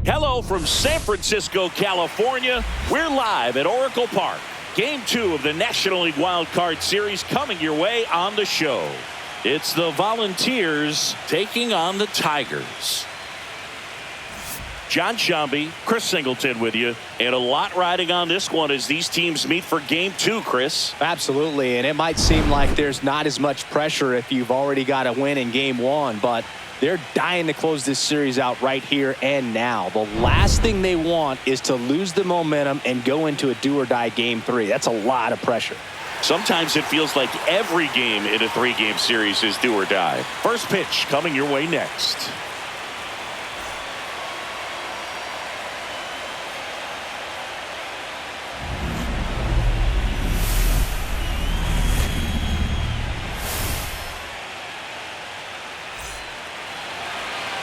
Hello from San Francisco, California. We're live at Oracle Park. Game 2 of the National League Wildcard Series coming your way on the show. It's the Volunteers taking on the Tigers. John Shambi, Chris Singleton with you, and a lot riding on this one as these teams meet for Game 2, Chris. Absolutely, and it might seem like there's not as much pressure if you've already got a win in Game 1, but they're dying to close this series out right here and now. The last thing they want is to lose the momentum and go into a do-or-die Game 3. That's a lot of pressure. Sometimes it feels like every game in a 3-game series is do or die. First pitch coming your way next.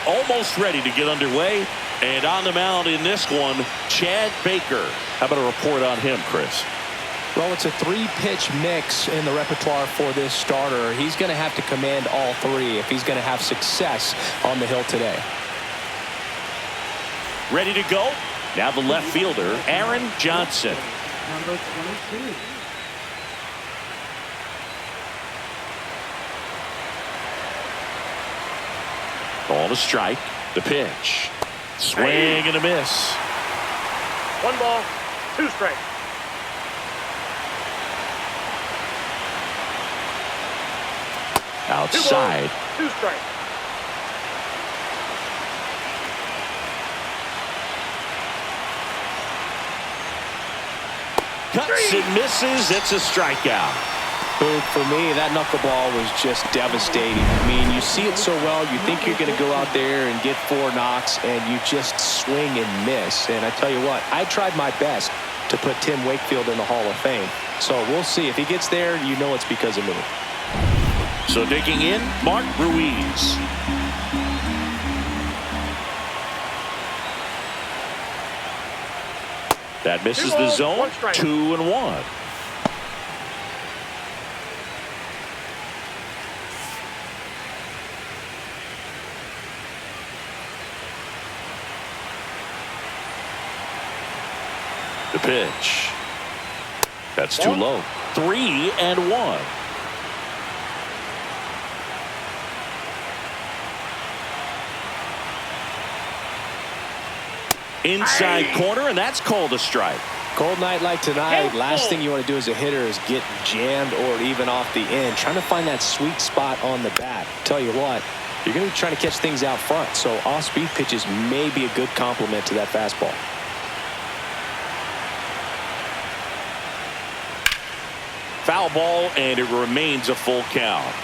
Almost ready to get underway, and on the mound in this one, Chad Baker. How about a report on him, Chris? Well, it's a 3-pitch mix in the repertoire for this starter. He's going to have to command all 3 if he's going to have success on the hill today. Ready to go? Now the left fielder, Aaron Johnson. Number 22. Ball to strike. The pitch. Swing and a miss. 1 ball, 2 strikes. Outside. 2 strikes. Cuts and misses. It's a strikeout. For me, that knuckleball was just devastating. I mean, you see it so well, you think you're going to go out there and get 4 knocks, and you just swing and miss. And I tell you what, I tried my best to put Tim Wakefield in the Hall of Fame. So we'll see. If he gets there, you know it's because of me. So digging in, Mark Ruiz. That misses the zone. 2-1. The pitch. That's too low. 3-1. Inside corner, and that's called a strike. Cold night like tonight, last thing you want to do as a hitter is get jammed or even off the end. Trying to find that sweet spot on the bat. Tell you what, you're going to be trying to catch things out front, so off-speed pitches may be a good complement to that fastball. Foul ball, and it remains a full count.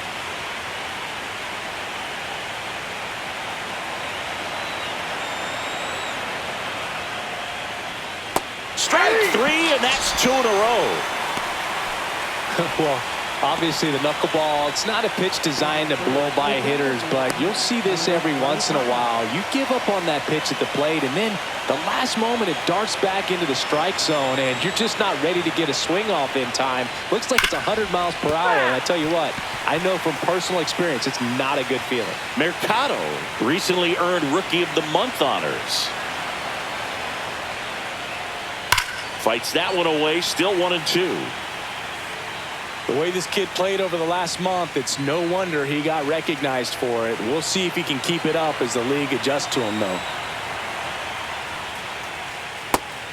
Strike 3, and that's 2 in a row. Well, obviously the knuckleball, it's not a pitch designed to blow by hitters, but you'll see this every once in a while. You give up on that pitch at the plate, and then the last moment it darts back into the strike zone, and you're just not ready to get a swing off in time. Looks like it's 100 miles per hour, and I tell you what, I know from personal experience it's not a good feeling. Mercado recently earned Rookie of the Month honors. Fights that one away, still 1-2. The way this kid played over the last month, it's no wonder he got recognized for it. We'll see if he can keep it up as the league adjusts to him, though.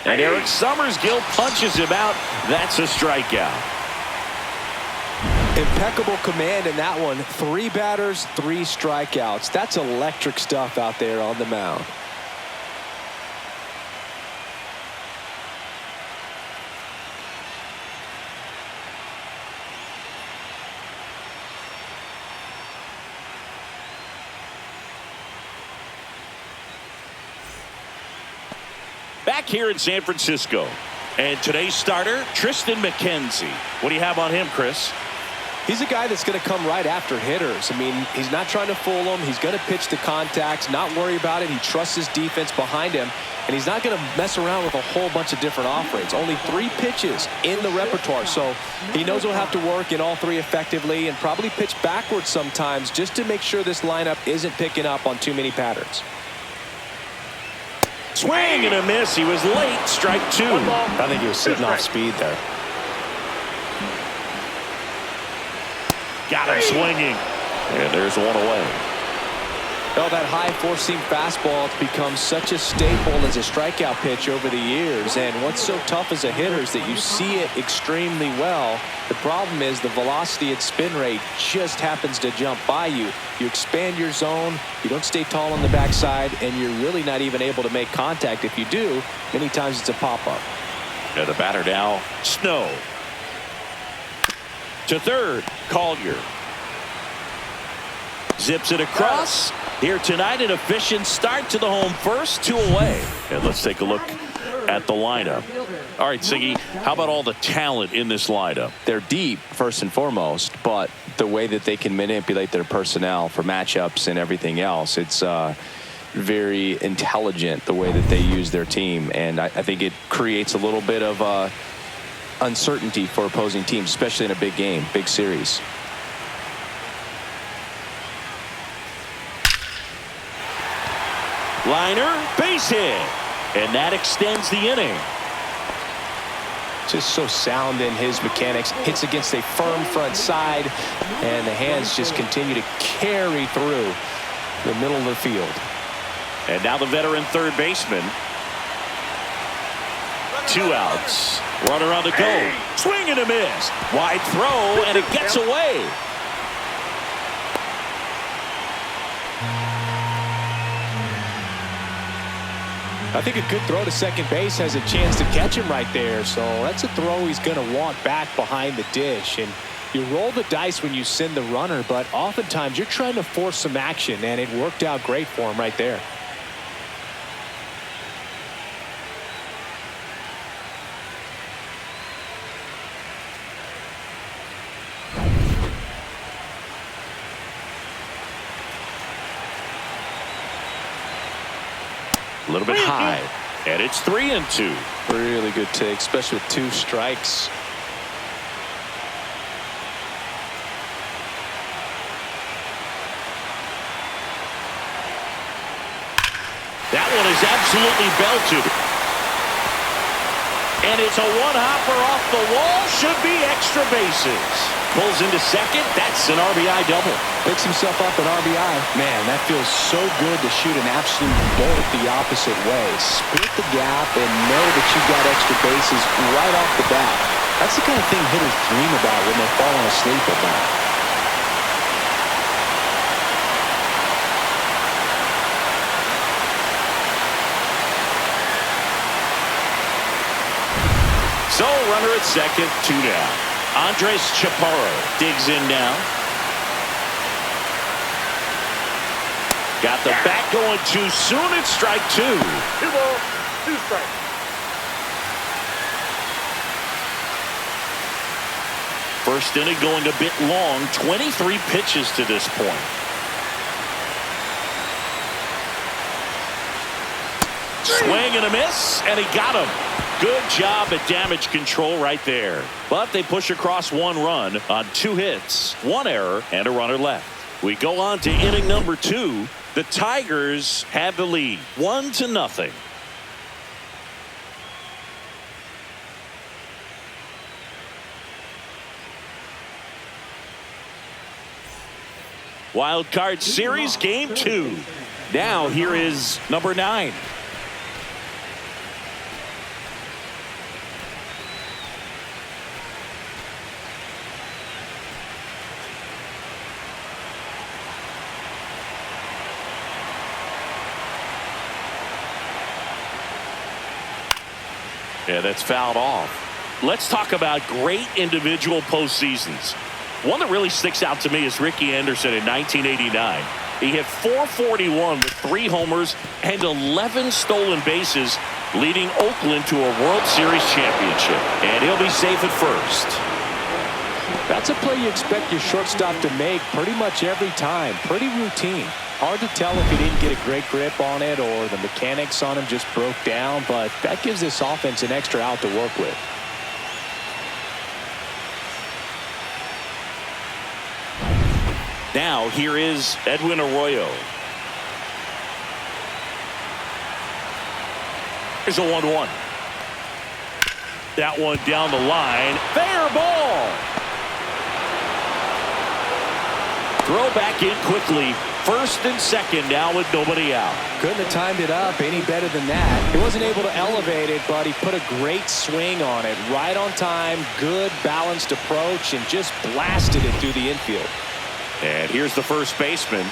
And Eric Summersgill punches him out. That's a strikeout. Impeccable command in that one. 3 batters, 3 strikeouts. That's electric stuff out there on the mound. Back here in San Francisco. And today's starter, Tristan McKenzie. What do you have on him, Chris? He's a guy that's going to come right after hitters. I mean, he's not trying to fool them. He's going to pitch to contacts, not worry about it. He trusts his defense behind him. And he's not going to mess around with a whole bunch of different offerings. Only 3 pitches in the repertoire. So he knows he'll have to work in all 3 effectively and probably pitch backwards sometimes just to make sure this lineup isn't picking up on too many patterns. Swing and a miss. He was late. Strike two. I think he was sitting off speed there. Got him swinging. And there's one away. Well, that high four-seam fastball has become such a staple as a strikeout pitch over the years. And what's so tough as a hitter is that you see it extremely well. The problem is the velocity and spin rate just happens to jump by you. You expand your zone, you don't stay tall on the backside, and you're really not even able to make contact. If you do, many times it's a pop-up. And the batter now, Snow. To third, Collier. Zips it across. Here tonight, an efficient start to the home first, 2 away. And let's take a look at the lineup. All right, Siggy, how about all the talent in this lineup? They're deep, first and foremost, but the way that they can manipulate their personnel for matchups and everything else, it's very intelligent the way that they use their team. And I think it creates a little bit of uncertainty for opposing teams, especially in a big game, big series. Liner, base hit. And that extends the inning. Just so sound in his mechanics. Hits against a firm front side, and the hands just continue to carry through the middle of the field. And now the veteran third baseman. 2 outs. Runner on the go. Swing and a miss. Wide throw, and it gets away. I think a good throw to second base has a chance to catch him right there. So that's a throw he's going to want back behind the dish. And you roll the dice when you send the runner, but oftentimes you're trying to force some action, and it worked out great for him right there. A little bit high, and it's 3-2. Really good take, especially with 2 strikes. That one is absolutely belted. And it's a one-hopper off the wall. Should be extra bases. Pulls into second. That's an RBI double. Picks himself up an RBI. Man, that feels so good to shoot an absolute bolt the opposite way. Split the gap and know that you got extra bases right off the bat. That's the kind of thing hitters dream about when they're falling asleep at night. So, runner at second, 2 down. Andres Chaparro digs in now. Got the bat going too soon. It's strike 2. 2 balls, 2 strikes. First inning going a bit long. 23 pitches to this point. Swing and a miss, and he got him. Good job at damage control right there. But they push across 1 run on 2 hits, 1 error, and a runner left. We go on to inning number 2. The Tigers have the lead, 1-0. Wild Card Series Game 2. Now here is number 9. Yeah, that's fouled off. Let's talk about great individual postseasons. One that really sticks out to me is Ricky Anderson in 1989. He hit .441 with 3 homers and 11 stolen bases, leading Oakland to a World Series championship. And he'll be safe at first. That's a play you expect your shortstop to make pretty much every time. Pretty routine. Hard to tell if he didn't get a great grip on it or the mechanics on him just broke down, but that gives this offense an extra out to work with. Now here is Edwin Arroyo. Here's a 1-1. That one down the line. Fair ball. Throw back in quickly. First and second now with nobody out. Couldn't have timed it up any better than that. He wasn't able to elevate it, but he put a great swing on it. Right on time, good balanced approach, and just blasted it through the infield. And here's the first baseman.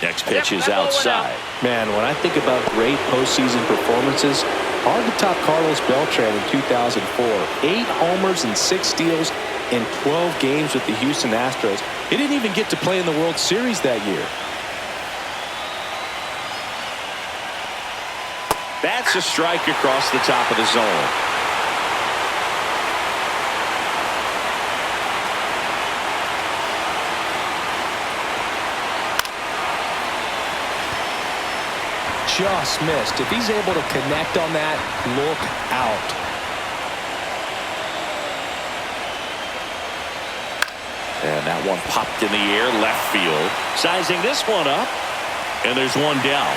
Next pitch is outside. Man, when I think about great postseason performances, hard to top Carlos Beltran in 2004. 8 homers and 6 steals in 12 games with the Houston Astros. He didn't even get to play in the World Series that year. That's a strike across the top of the zone. Just missed. If he's able to connect on that, look out. And that one popped in the air left field. Sizing this one up. And there's one down.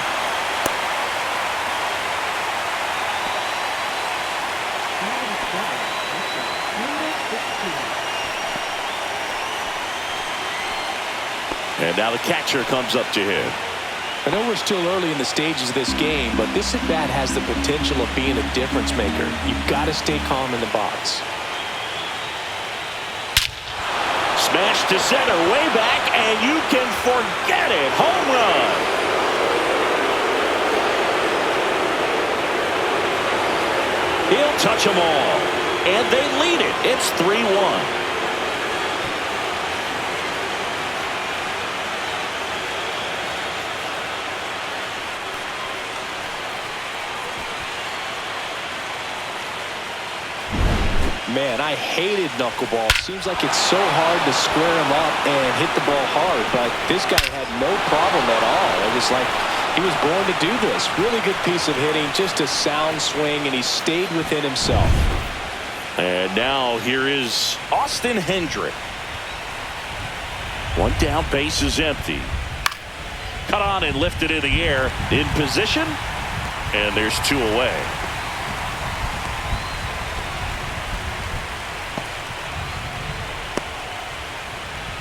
And now the catcher comes up to him. I know we're still early in the stages of this game, but this at-bat has the potential of being a difference maker. You've got to stay calm in the box. Smash to center, way back, and you can forget it. Home run. He'll touch them all, and they lead it. It's 3-1. Man, I hated knuckleball. Seems like it's so hard to square him up and hit the ball hard, but this guy had no problem at all. It was like he was born to do this. Really good piece of hitting, just a sound swing, and he stayed within himself. And now here is Austin Hendrick. One down, base is empty. Cut on and lifted in the air, in position, and there's 2 away.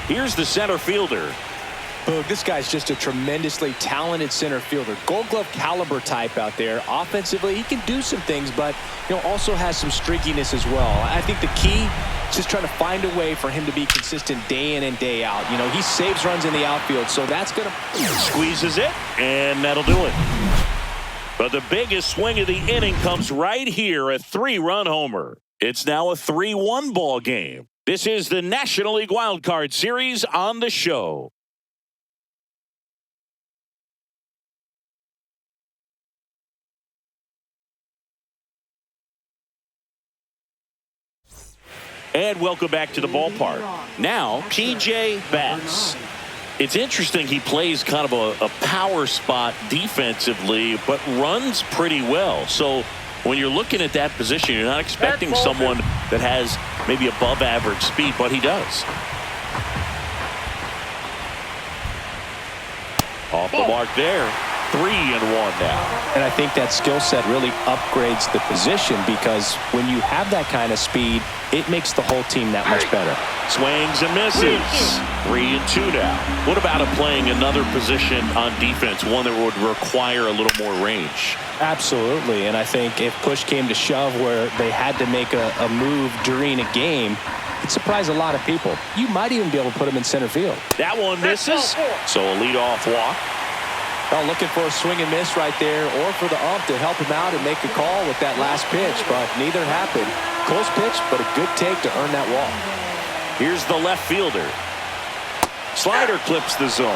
Here's the center fielder. Boog, this guy's just a tremendously talented center fielder. Gold Glove caliber type out there. Offensively, he can do some things, but also has some streakiness as well. I think the key is just trying to find a way for him to be consistent day in and day out. He saves runs in the outfield, so that's going to... Squeezes it, and that'll do it. But the biggest swing of the inning comes right here, a 3-run homer. It's now a 3-1 ball game. This is the National League Wildcard Series on the show. And welcome back to the ballpark. Now, P.J. Bass. It's interesting he plays kind of a power spot defensively, but runs pretty well. So when you're looking at that position, you're not expecting someone that has maybe above average speed, but he does. Off the mark there. 3-1 now. And I think that skill set really upgrades the position, because when you have that kind of speed, it makes the whole team that much better. Swings and misses. 3-2 now. What about him playing another position on defense, one that would require a little more range? Absolutely, and I think if push came to shove where they had to make a move during a game, it'd surprise a lot of people. You might even be able to put him in center field. That one misses, so a leadoff walk. Well, looking for a swing and miss right there, or for the ump to help him out and make a call with that last pitch, but neither happened. Close pitch, but a good take to earn that walk. Here's the left fielder. Slider clips the zone.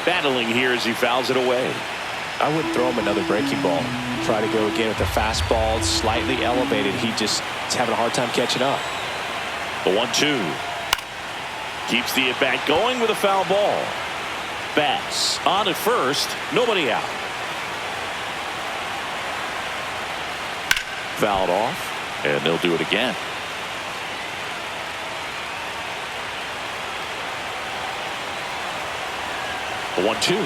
Battling here as he fouls it away. I wouldn't throw him another breaking ball. Try to go again with the fastball, slightly elevated. He just is having a hard time catching up. The 1-2. Keeps the at-bat going with a foul ball. bats. On at first, nobody out. Fouled off, and they'll do it again. 1-2.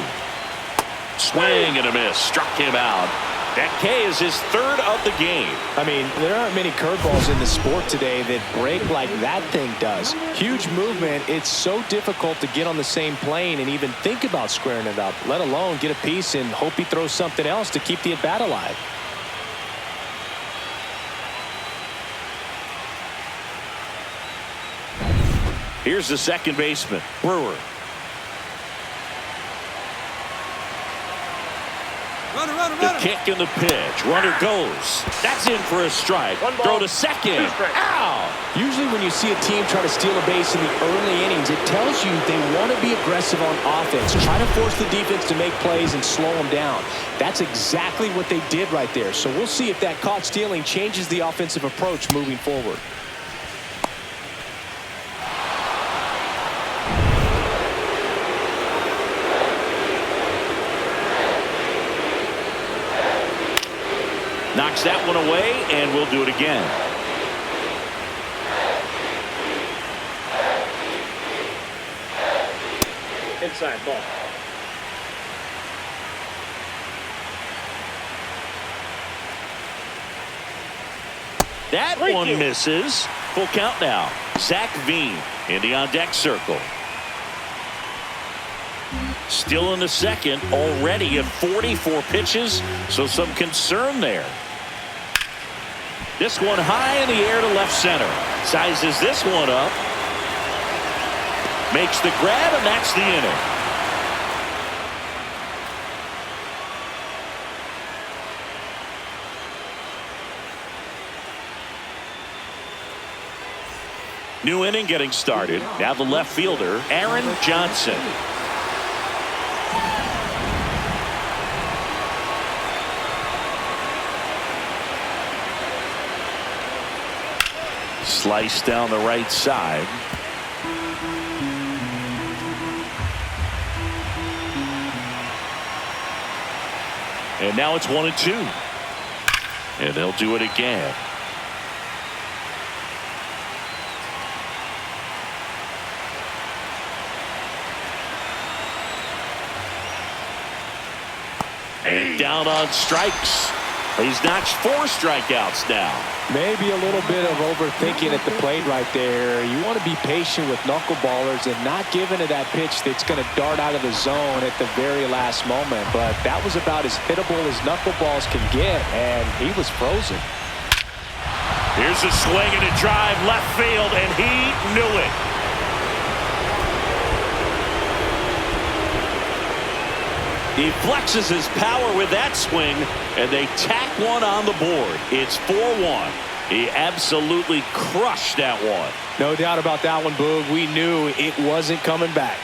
Swing and a miss. Struck him out. That K is his third of the game. I mean, there aren't many curveballs in the sport today that break like that thing does. Huge movement. It's so difficult to get on the same plane and even think about squaring it up, let alone get a piece and hope he throws something else to keep the at-bat alive. Here's the second baseman, Brewer. The kick and the pitch. Runner goes. That's in for a strike. Throw to second. Out. Usually when you see a team try to steal a base in the early innings, it tells you they want to be aggressive on offense. Try to force the defense to make plays and slow them down. That's exactly what they did right there. So we'll see if that caught stealing changes the offensive approach moving forward. Knocks that one away, and we'll do it again. Inside ball. That one misses. Full count now. Zach Veen in the on-deck circle. Still in the second, already at 44 pitches, so some concern there. This one high in the air to left center. Sizes this one up. Makes the grab, and that's the inning. New inning getting started. Now the left fielder, Aaron Johnson. Slice down the right side. And now it's 1-2. And they'll do it again. And down on strikes. He's notched 4 strikeouts now. Maybe a little bit of overthinking at the plate right there. You want to be patient with knuckleballers and not give into that pitch that's going to dart out of the zone at the very last moment. But that was about as hittable as knuckleballs can get, and he was frozen. Here's a swing and a drive left field, and he knew it. He flexes his power with that swing, and they tack one on the board. It's 4-1. He absolutely crushed that one. No doubt about that one, Boog. We knew it wasn't coming back.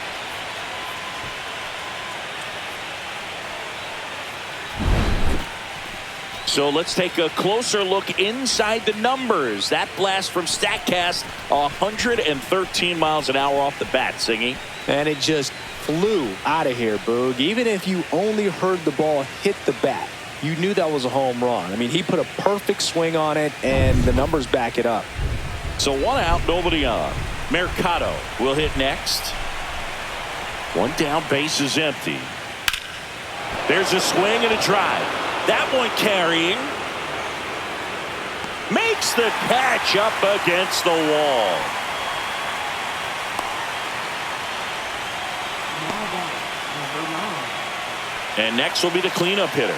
So let's take a closer look inside the numbers. That blast from StatCast, 113 miles an hour off the bat, Singy. And it just flew out of here, Boog. Even if you only heard the ball hit the bat, you knew that was a home run. I mean, he put a perfect swing on it, and the numbers back it up. So 1 out, nobody on. Mercado will hit next. 1 down, base is empty. There's a swing and a drive. That one carrying. Makes the catch up against the wall. And next will be the cleanup hitter.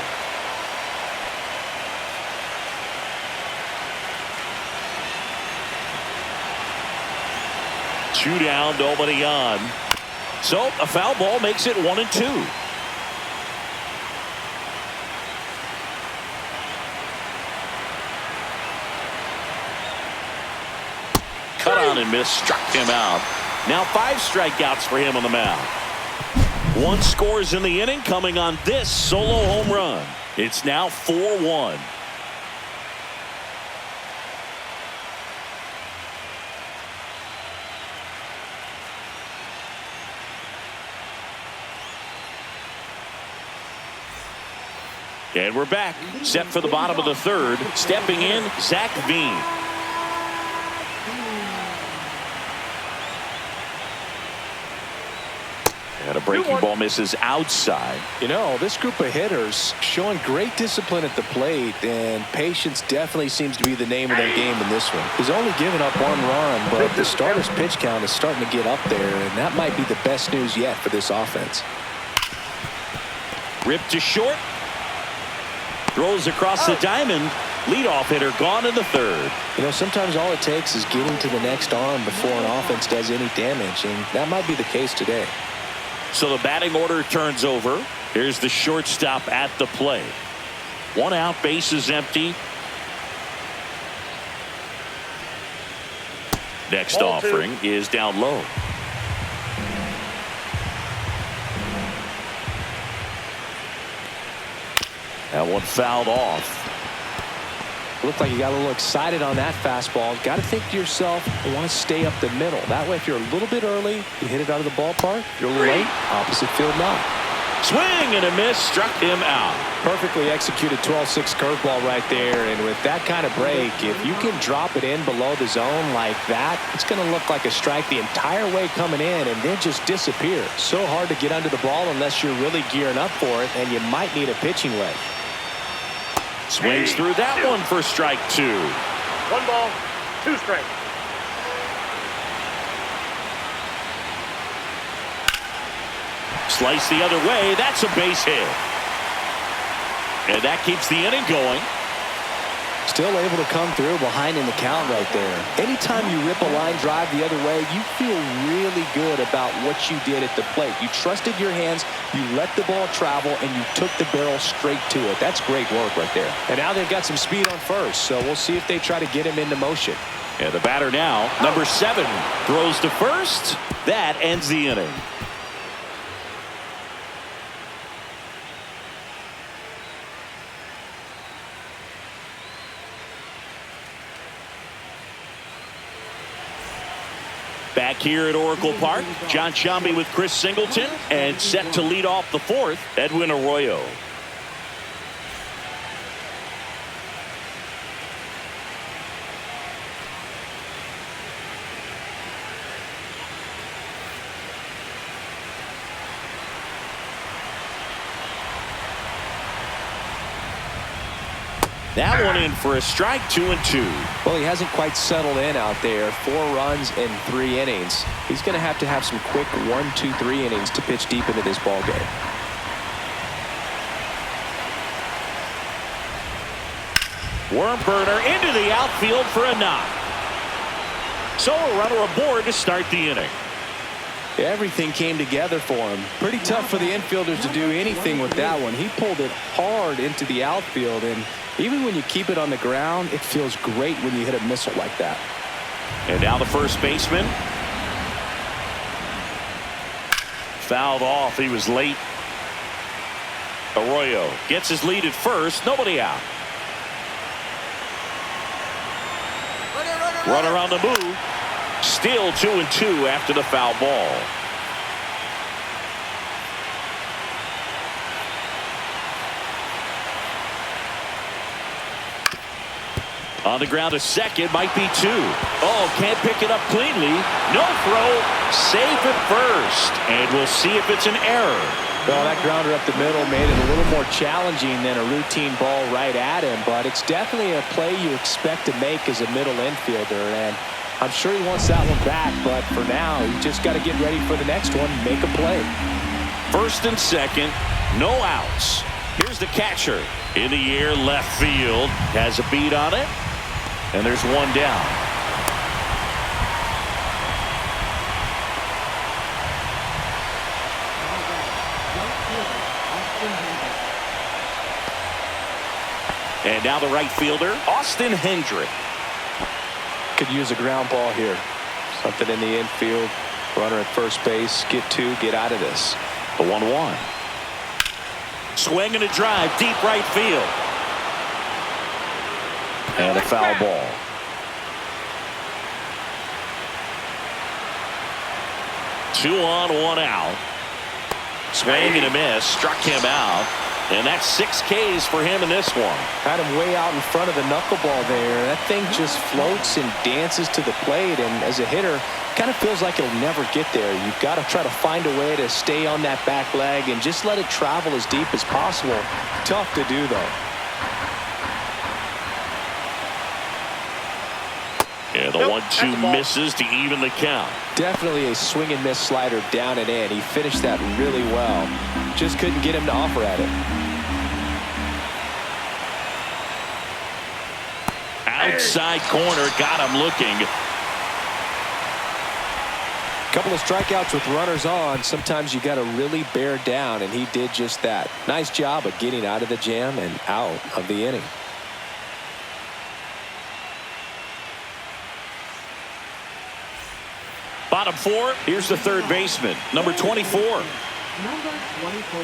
Two down, nobody on. So a foul ball makes it 1-2. Cut on and miss, struck him out. Now 5 strikeouts for him on the mound. 1 scores in the inning, coming on this solo home run. It's now 4-1. And we're back, set for the bottom of the third. Stepping in, Zach Veen. And a breaking ball misses outside. You know, this group of hitters showing great discipline at the plate, and patience definitely seems to be the name of their game in this one. He's only given up 1 run, but the starter's pitch count is starting to get up there, and that might be the best news yet for this offense. Ripped to short. Throws across the diamond. Leadoff hitter gone in the third. You know, sometimes all it takes is getting to the next arm before an offense does any damage, and that might be the case today. So the batting order turns over. Here's the shortstop at the plate. 1 out, bases empty. Next Ball offering is down low. That one fouled off. Looked like you got a little excited on that fastball. Got to think to yourself, you want to stay up the middle. That way, if you're a little bit early, you hit it out of the ballpark. You're a little late, opposite field knock. Swing and a miss, struck him out. Perfectly executed 12-6 curveball right there. And with that kind of break, if you can drop it in below the zone like that, it's going to look like a strike the entire way coming in and then just disappear. So hard to get under the ball unless you're really gearing up for it, and you might need a pitching wedge. Swings through that one for strike 2. 1 ball, 2 strikes. Slice the other way. That's a base hit. And that keeps the inning going. Still able to come through behind in the count right there. Anytime you rip a line drive the other way, you feel really good about what you did at the plate. You trusted your hands, you let the ball travel, and you took the barrel straight to it. That's great work right there. And now they've got some speed on first, so we'll see if they try to get him into motion. And the batter now, number 7, throws to first. That ends the inning. Back here at Oracle Park, John Sciambi with Chris Singleton, and set to lead off the 4th, Edwin Arroyo. That one in for a strike, 2-2. Well, he hasn't quite settled in out there. 4 runs in 3 innings. He's going to have some quick 1, 2, 3 innings to pitch deep into this ball game. Worm burner into the outfield for a knock. So a runner aboard to start the inning. Everything came together for him. Pretty tough for the infielders to do anything with that one. He pulled it hard into the outfield, and even when you keep it on the ground, it feels great when you hit a missile like that. And now the first baseman. Fouled off. He was late. Arroyo gets his lead at first. Nobody out. Runner on the move. Still 2-2 after the foul ball. On the ground to second, might be 2. Oh, can't pick it up cleanly. No throw, safe at first. And we'll see if it's an error. Well, that grounder up the middle made it a little more challenging than a routine ball right at him, but it's definitely a play you expect to make as a middle infielder, and I'm sure he wants that one back, but for now, you just got to get ready for the next one, make a play. First and second, no outs. Here's the catcher. In the air, left field. Has a beat on it. And there's one down. And now the right fielder, Austin Hendrick. Could use a ground ball here. Something in the infield. Runner at first base. Get 2, get out of this. The 1-1. Swing and a drive, deep right field. And a foul ball. Two on, 1 out. Swing and a miss, struck him out. And that's 6 Ks for him in this one. Had him way out in front of the knuckleball there. That thing just floats and dances to the plate, and as a hitter, kind of feels like it'll never get there. You've got to try to find a way to stay on that back leg and just let it travel as deep as possible. Tough to do, though. And the 1-2 misses to even the count. Definitely a swing and miss slider down and in. He finished that really well. Just couldn't get him to offer at it. Outside corner, got him looking. Couple of strikeouts with runners on. Sometimes you got to really bear down, and he did just that. Nice job of getting out of the jam and out of the inning. Bottom 4, here's the third baseman, number 24. Number 24.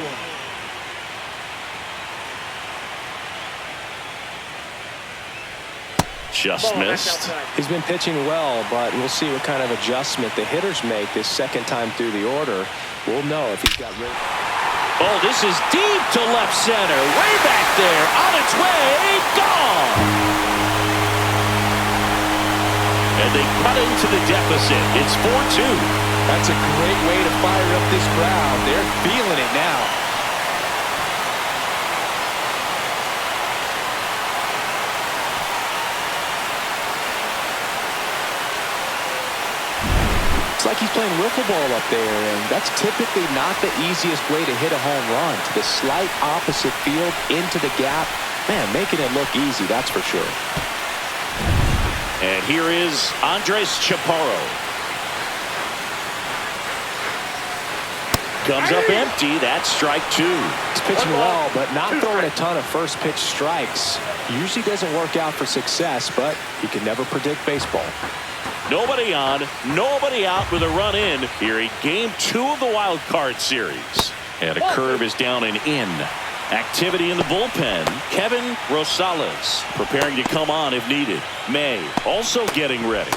Just missed. He's been pitching well, but we'll see what kind of adjustment the hitters make this second time through the order. We'll know if he's got rid. Oh, this is deep to left center. Way back there. On its way. Gone. And they cut into the deficit. It's 4-2. That's a great way to fire up this crowd. They're feeling it now. It's like he's playing wiffle ball up there, and that's typically not the easiest way to hit a home run. To the slight opposite field, into the gap. Man, making it look easy, that's for sure. And here is Andres Chaparro. Comes up empty. That's strike 2. He's pitching well, but not throwing a ton of first pitch strikes. Usually doesn't work out for success, but you can never predict baseball. Nobody on, nobody out with a run in here in game 2 of the wild card series. And a curve is down and in. Activity in the bullpen. Kevin Rosales preparing to come on if needed. May also getting ready.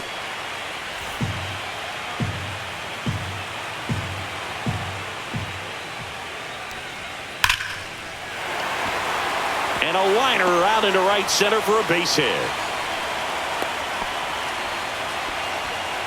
And a liner out into right center for a base hit.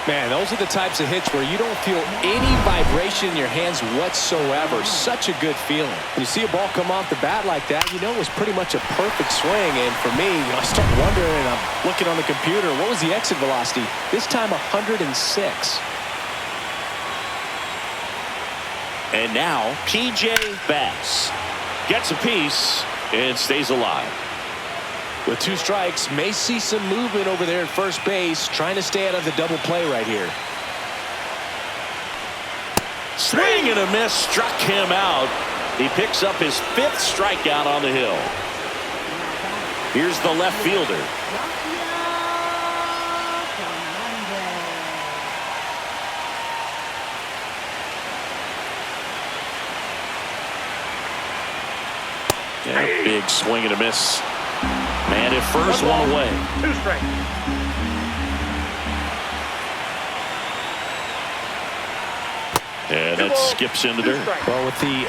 Man, those are the types of hits where you don't feel any vibration in your hands whatsoever. Such a good feeling. When you see a ball come off the bat like that, you know it was pretty much a perfect swing. And for me, I start wondering, and I'm looking on the computer, what was the exit velocity? This time 106. And now P.J. Bass gets a piece and stays alive. With 2 strikes, may see some movement over there at first base, trying to stay out of the double play right here. Swing and a miss, struck him out. He picks up his 5th strikeout on the hill. Here's the left fielder. Yeah, big swing and a miss. Man at first, one away. 2 strikes. And that skips in the dirt. Well, with the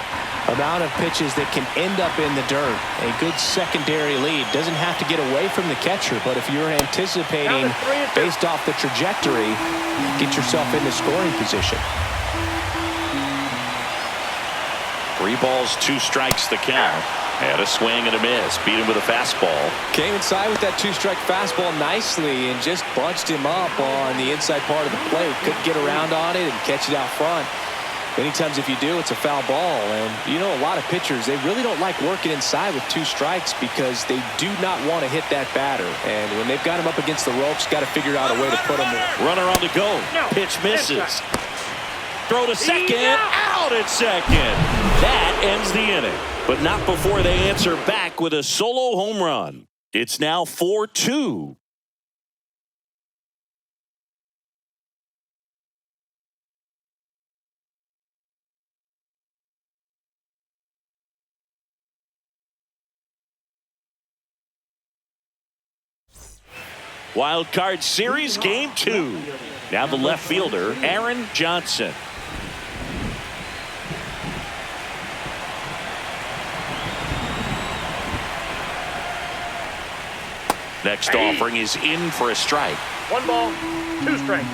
amount of pitches that can end up in the dirt, a good secondary lead doesn't have to get away from the catcher, but if you're anticipating based off the trajectory, get yourself into scoring position. 3 balls, 2 strikes the count. And a swing and a miss. Beat him with a fastball. Came inside with that 2-strike fastball nicely and just bunched him up on the inside part of the plate. Couldn't get around on it and catch it out front. Many times if you do, it's a foul ball. And you know, a lot of pitchers, they really don't like working inside with 2 strikes because they do not want to hit that batter. And when they've got him up against the ropes, got to figure out a way to put him there. Runner on the go. Pitch misses. Throw to second. Out at second. That ends the inning. But not before they answer back with a solo home run. It's now 4-2. Wild Card Series Game 2. Now the left fielder, Aaron Johnson. Next offering is in for a strike. 1 ball, 2 strikes.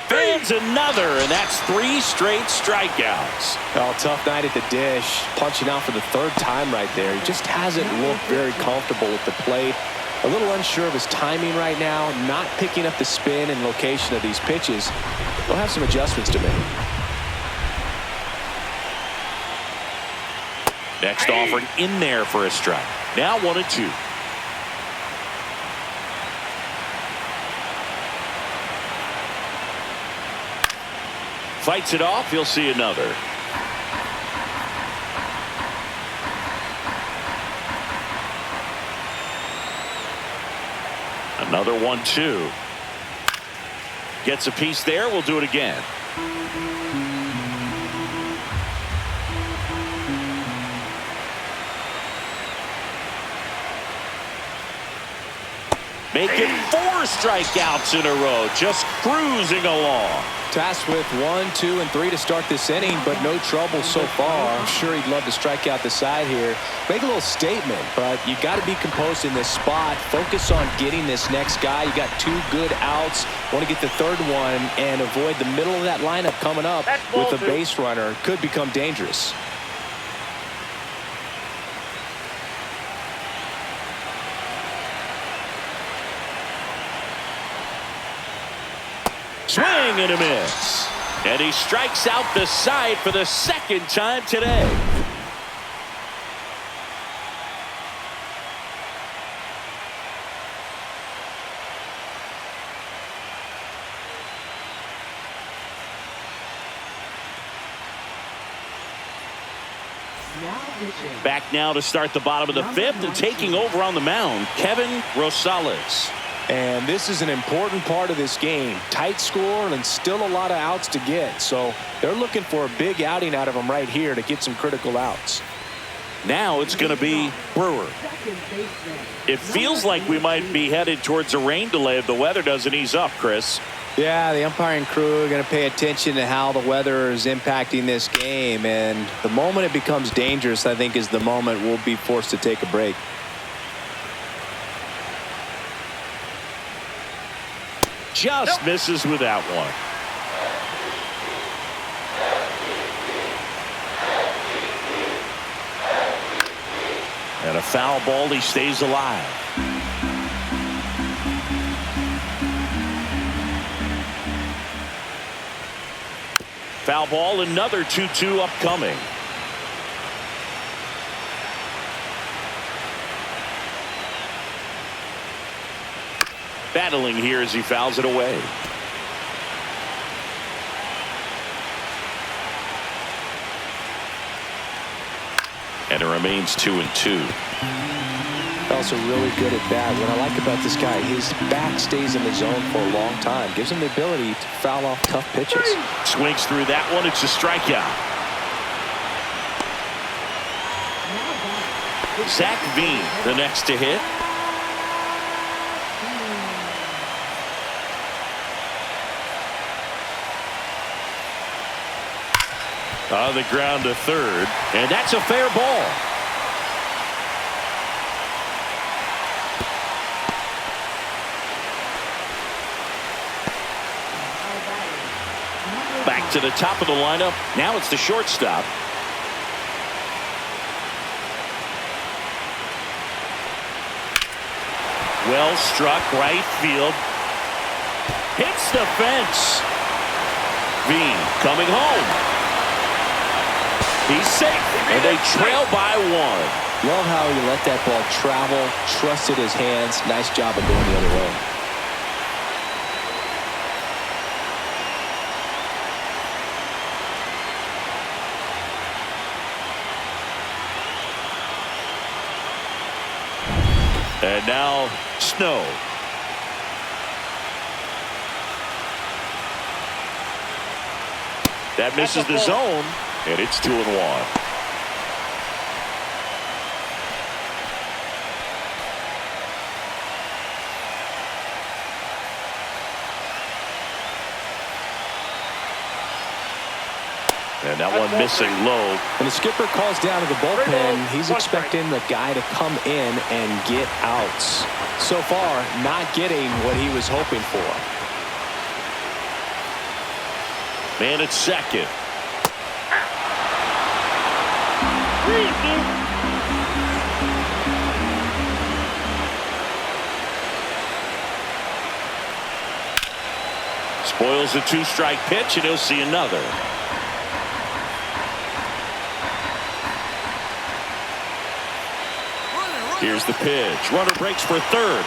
Fans another, and that's 3 straight strikeouts. Oh, tough night at the dish. Punching out for the 3rd time right there. He just hasn't looked very comfortable at the plate. A little unsure of his timing right now. Not picking up the spin and location of these pitches. He'll have some adjustments to make. Next offering in there for a strike. Now 1-2. Fights it off. He'll see another. Another 1-2. Gets a piece there. We'll do it again. Making 4 strikeouts in a row. Just cruising along. Tasked with 1, 2, and 3 to start this inning, but no trouble so far. I'm sure he'd love to strike out the side here. Make a little statement, but you got to be composed in this spot. Focus on getting this next guy. You got 2 good outs. Want to get the 3rd one and avoid the middle of that lineup coming up with a base runner. Could become dangerous. Swing and a miss. And he strikes out the side for the 2nd time today. Back now to start the bottom of the 5th, and taking over on the mound, Kevin Rosales. And this is an important part of this game. Tight score and still a lot of outs to get. So they're looking for a big outing out of him right here to get some critical outs. Now it's going to be Brewer. It feels like we might be headed towards a rain delay if the weather doesn't ease up, Chris. Yeah, the umpiring crew are going to pay attention to how the weather is impacting this game. And the moment it becomes dangerous, I think, is the moment we'll be forced to take a break. Just misses with that one. And a foul ball. He stays alive. Foul ball. Another 2-2 upcoming. Battling here as he fouls it away. And it remains 2-2. Also really good at bat. What I like about this guy, his back stays in the zone for a long time. Gives him the ability to foul off tough pitches. Swings through that one. It's a strikeout. Zach Veen, the next to hit. On the ground to 3rd, and that's a fair ball. Back to the top of the lineup. Now it's the shortstop. Well struck right field. Hits the fence. Veen coming home. He's safe, and they trail by 1. Love how he let that ball travel, trusted his hands. Nice job of going the other way. And now Snow. That misses the zone, and it's 2-1. And that one missing low. And the skipper calls down to the bullpen. He's expecting the guy to come in and get outs. So far, not getting what he was hoping for. Man at second. Spoils the two-strike pitch, and he'll see another. Here's the pitch. Runner breaks for third.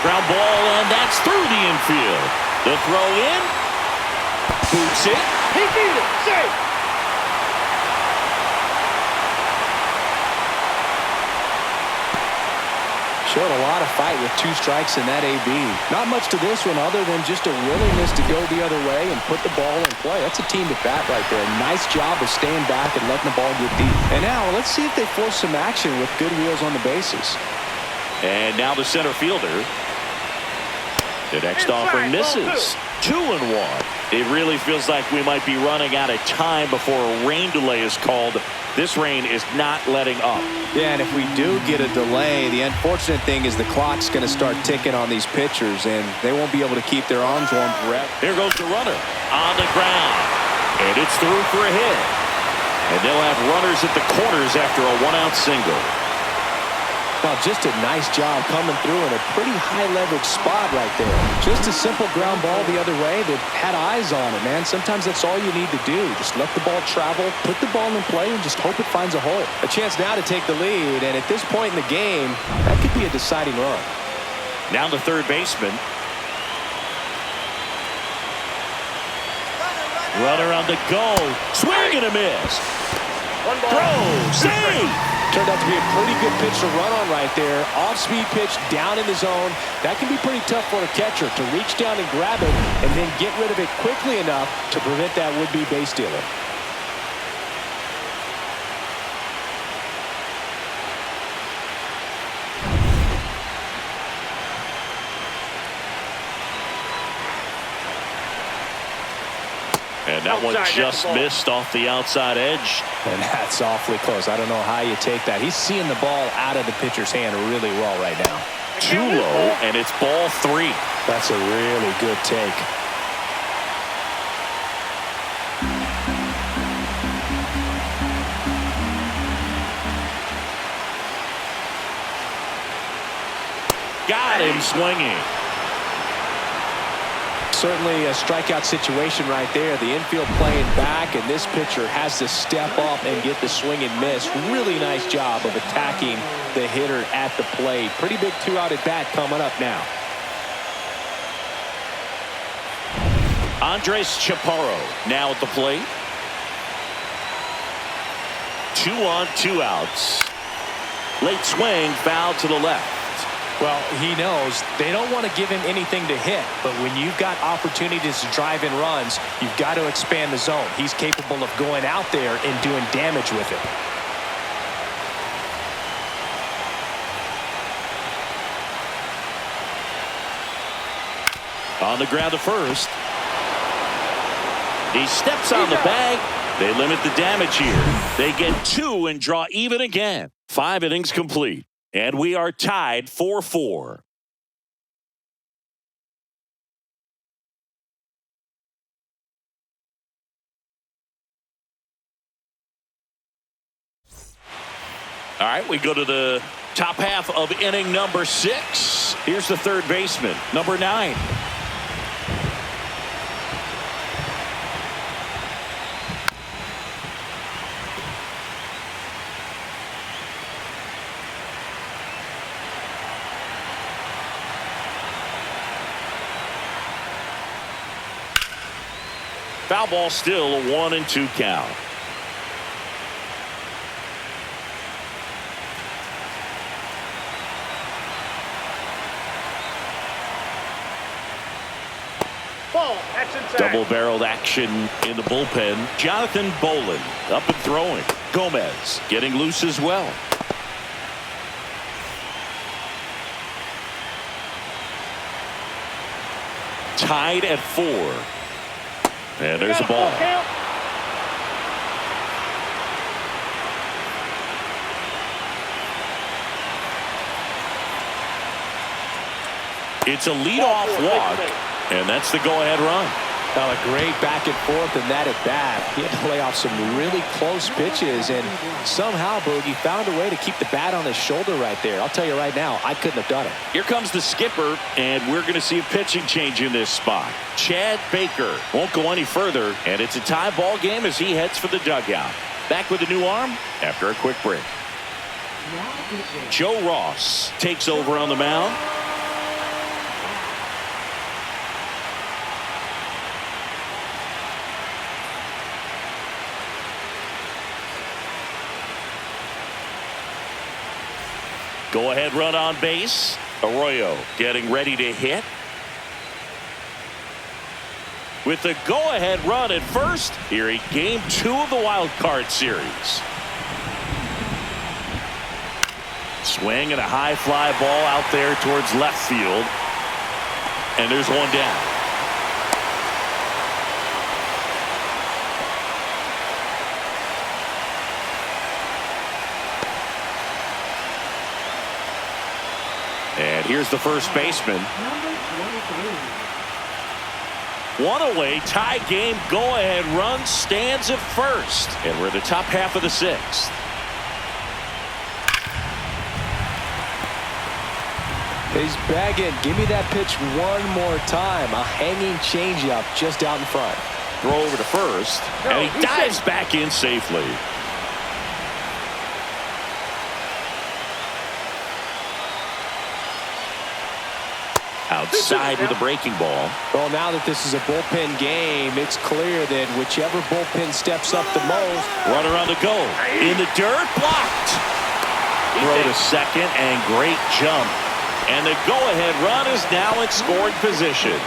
Ground ball, and that's through the infield. The throw in. Boots it. He beat it. Safe. Showed a lot of fight with 2 strikes in that AB. Not much to this one other than just a willingness to go the other way and put the ball in play. That's a team at bat right there. Nice job of staying back and letting the ball get deep. And now let's see if they force some action with good wheels on the bases. And now the center fielder. The next offer misses. 2-1. It really feels like we might be running out of time before a rain delay is called. This rain is not letting up. Yeah, and if we do get a delay, the unfortunate thing is the clock's going to start ticking on these pitchers, and they won't be able to keep their arms warm forever. Here goes the runner on the ground, and it's through for a hit. And they'll have runners at the corners after a 1-out single. Well, just a nice job coming through in a pretty high-leverage spot right there. Just a simple ground ball the other way that had eyes on it, man. Sometimes that's all you need to do. Just let the ball travel, put the ball in play, and just hope it finds a hole. A chance now to take the lead, and at this point in the game, that could be a deciding run. Now the third baseman. Runner on the go. Swing and a miss. One ball. Throw. Save. Turned out to be a pretty good pitch to run on right there. Off-speed pitch down in the zone. That can be pretty tough for a catcher to reach down and grab it and then get rid of it quickly enough to prevent that would-be base stealer. And that one just missed off the outside edge. And that's awfully close. I don't know how you take that. He's seeing the ball out of the pitcher's hand really well right now. Too low, and it's ball 3. That's a really good take. Got him swinging. Certainly a strikeout situation right there. The infield playing back, and this pitcher has to step up and get the swing and miss. Really nice job of attacking the hitter at the plate. Pretty big 2-out at bat coming up now. Andres Chaparro now at the plate. 2 on, 2 outs. Late swing, foul to the left. Well, he knows they don't want to give him anything to hit, but when you've got opportunities to drive in runs, you've got to expand the zone. He's capable of going out there and doing damage with it. On the ground to first. He steps on the bag. They limit the damage here. They get 2 and draw even again. 5 innings complete. And we are tied 4-4. All right, we go to the top half of inning number 6. Here's the third baseman, number 9. Foul ball, still a 1-2 count. Ball. That's inside. Double-barreled action in the bullpen. Jonathan Bolin up and throwing. Gomez getting loose as well. Tied at 4. And there's a ball. It's a leadoff walk, and that's the go-ahead run. Well, a great back and forth in that at bat. He had to lay off some really close pitches, and somehow Boogie found a way to keep the bat on his shoulder right there. I'll tell you right now, I couldn't have done it. Here comes the skipper, and we're going to see a pitching change in this spot. Chad Baker won't go any further, and it's a tie ball game as he heads for the dugout. Back with a new arm after a quick break. Joe Ross takes over on the mound. Go-ahead run on base. Arroyo getting ready to hit. With the go-ahead run at first, here in Game 2 of the Wild Card Series. Swing and a high fly ball out there towards left field. And there's one down. And here's the first baseman. One away, tie game, go-ahead run stands at first. And we're in the top half of the sixth. He's bagging. Give me that pitch one more time. A hanging changeup just out in front. Throw over to first. And he dives back in safely. Outside with a breaking ball. Well, now that this is a bullpen game, it's clear that whichever bullpen steps up the most. Runner on the go. In the dirt, blocked. Throw to second, and great jump. And the go-ahead run is now in scoring position.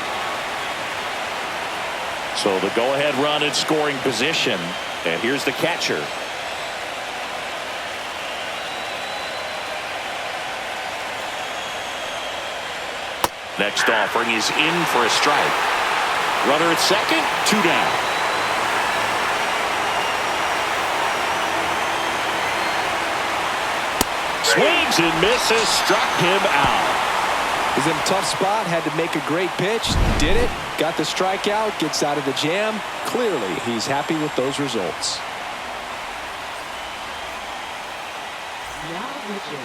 So the go-ahead run in scoring position. And here's the catcher. Next offering is in for a strike. Runner at second, 2 down. Swings and misses, struck him out. He's in a tough spot, had to make a great pitch, did it, got the strikeout, gets out of the jam. Clearly, he's happy with those results.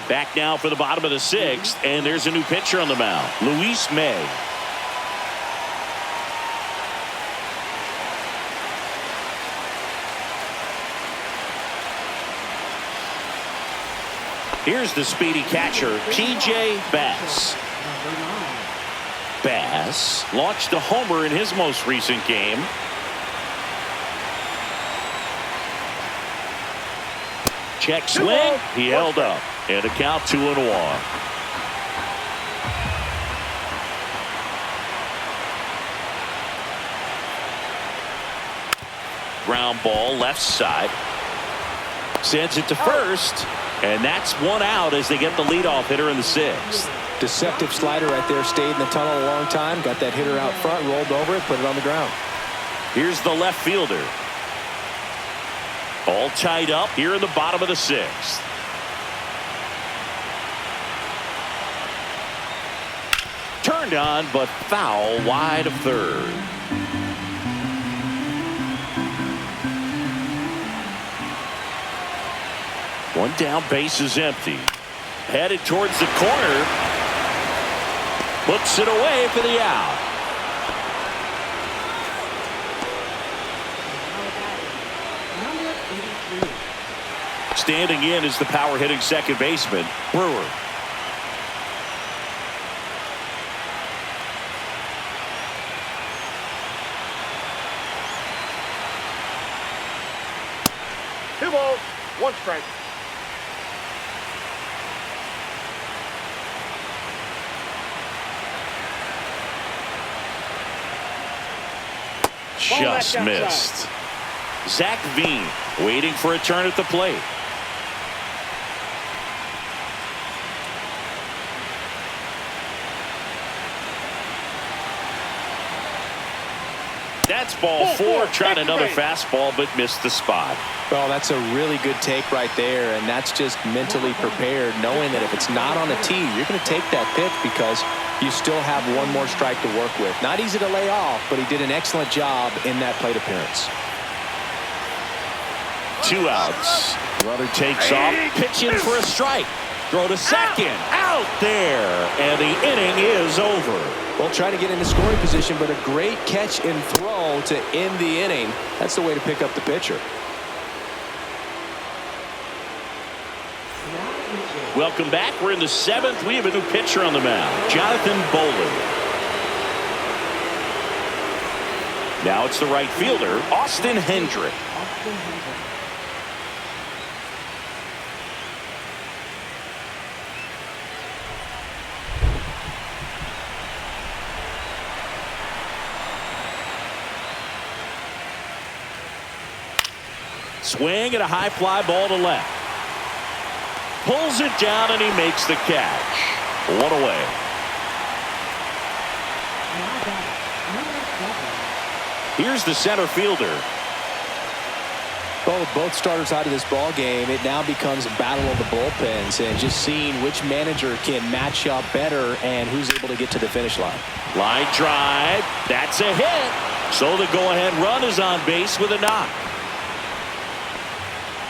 Back now for the bottom of the sixth, and there's a new pitcher on the mound, Luis May. Here's the speedy catcher, P.J. Bass. Bass launched a homer in his most recent game. Check swing. He held up. And a count 2-1. Ground ball left side. Sends it to first. And that's one out as they get the leadoff hitter in the sixth. Deceptive slider right there. Stayed in the tunnel a long time. Got that hitter out front. Rolled over it. Put it on the ground. Here's the left fielder. All tied up here in the bottom of the sixth. Turned on, but foul wide of third. One down, base is empty. Headed towards the corner. Puts it away for the out. Standing in is the power hitting second baseman, Brewer. Two balls, one strike. Just missed. Zach Veen waiting for a turn at the plate. That's ball four, trying another fastball, but missed the spot. Well, that's a really good take right there, and that's just mentally prepared, knowing that if it's not on the tee, you're going to take that pitch because You still have one more strike to work with. Not easy to lay off, but he did an excellent job in that plate appearance. 2 outs. Runner takes off, pitching for a strike. Throw to second. Out there. And the inning is over. Well, trying to get into scoring position, but a great catch and throw to end the inning. That's the way to pick up the pitcher. Welcome back. We're in the 7th. We have a new pitcher on the mound, Jonathan Bowler. Now it's the right fielder, Austin Hendrick. Swing and a high fly ball to left. Pulls it down and he makes the catch. 1 away. Here's the center fielder. Well, with both starters out of this ball game, it now becomes a battle of the bullpens and just seeing which manager can match up better and who's able to get to the finish line. Line drive. That's a hit. So the go-ahead run is on base with a knock.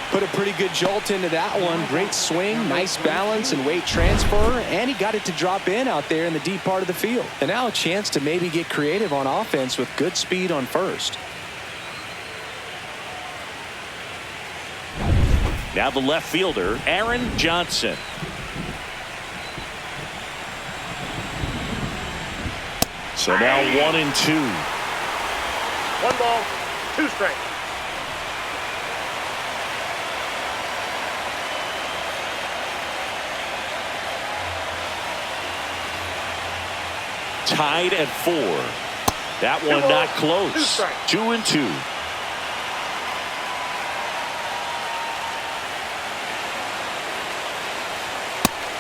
Put a pretty good jolt into that one. Great swing, nice balance and weight transfer, and he got it to drop in out there in the deep part of the field. And now a chance to maybe get creative on offense with good speed on first. Now the left fielder, Aaron Johnson. So now 1-2. 1 ball, 2 strikes. Tied at 4. That one not close. 2-2.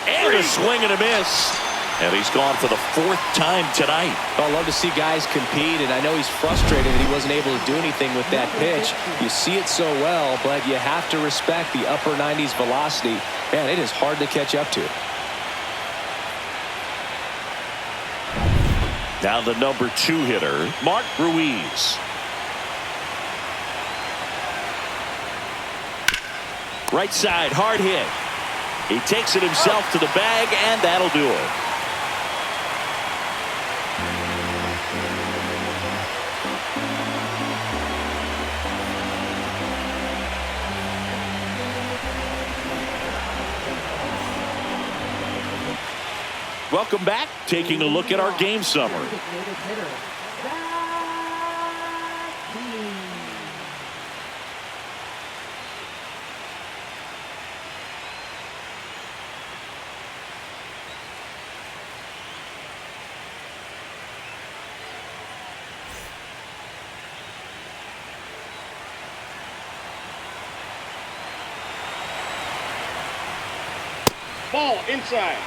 And a swing and a miss. And he's gone for the 4th time tonight. I love to see guys compete, and I know he's frustrated that he wasn't able to do anything with that pitch. You see it so well, but you have to respect the upper 90s velocity. Man, it is hard to catch up to. Now the number 2 hitter, Mark Ruiz. Right side, hard hit. He takes it himself to the bag, and that'll do it. Welcome back. Taking a look at our game summary. Ball inside.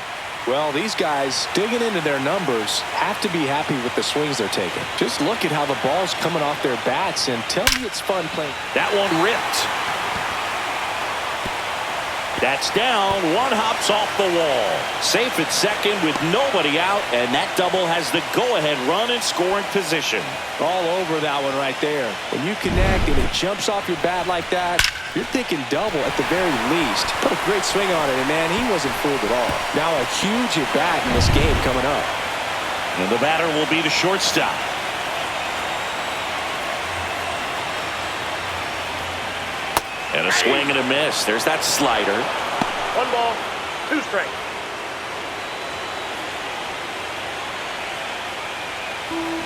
Well, these guys digging into their numbers have to be happy with the swings they're taking. Just look at how the ball's coming off their bats and tell me it's fun playing. That one ripped. That's down. One hops off the wall. Safe at second with nobody out, and that double has the go-ahead run in scoring position. All over that one right there. When you connect and it jumps off your bat like that, you're thinking double at the very least. Put a great swing on it, and man, he wasn't fooled at all. Now a huge at-bat in this game coming up. And the batter will be the shortstop. And a swing and a miss. There's that slider. 1 ball, 2 strikes.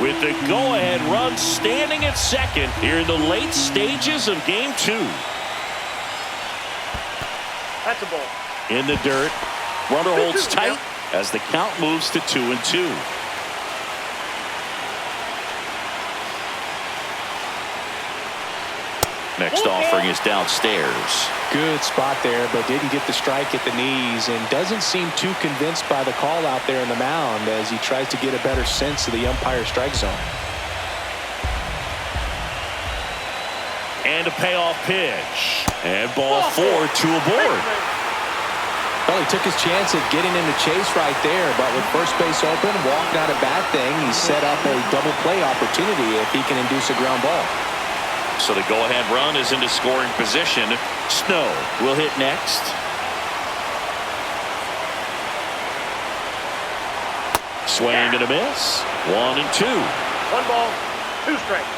With the go-ahead run standing at second here in the late stages of game 2. That's a ball. In the dirt. Runner holds tight as the count moves to 2-2. Next offering is downstairs. Good spot there, but didn't get the strike at the knees and doesn't seem too convinced by the call out there in the mound as he tries to get a better sense of the umpire strike zone. And a payoff pitch. And ball 4, 2 aboard. Well, he took his chance at getting into chase right there, but with first base open, walk not a bad thing. He set up a double play opportunity if he can induce a ground ball. So the go-ahead run is into scoring position. Snow will hit next. Swing and a miss. 1-2. 1 ball, 2 strikes.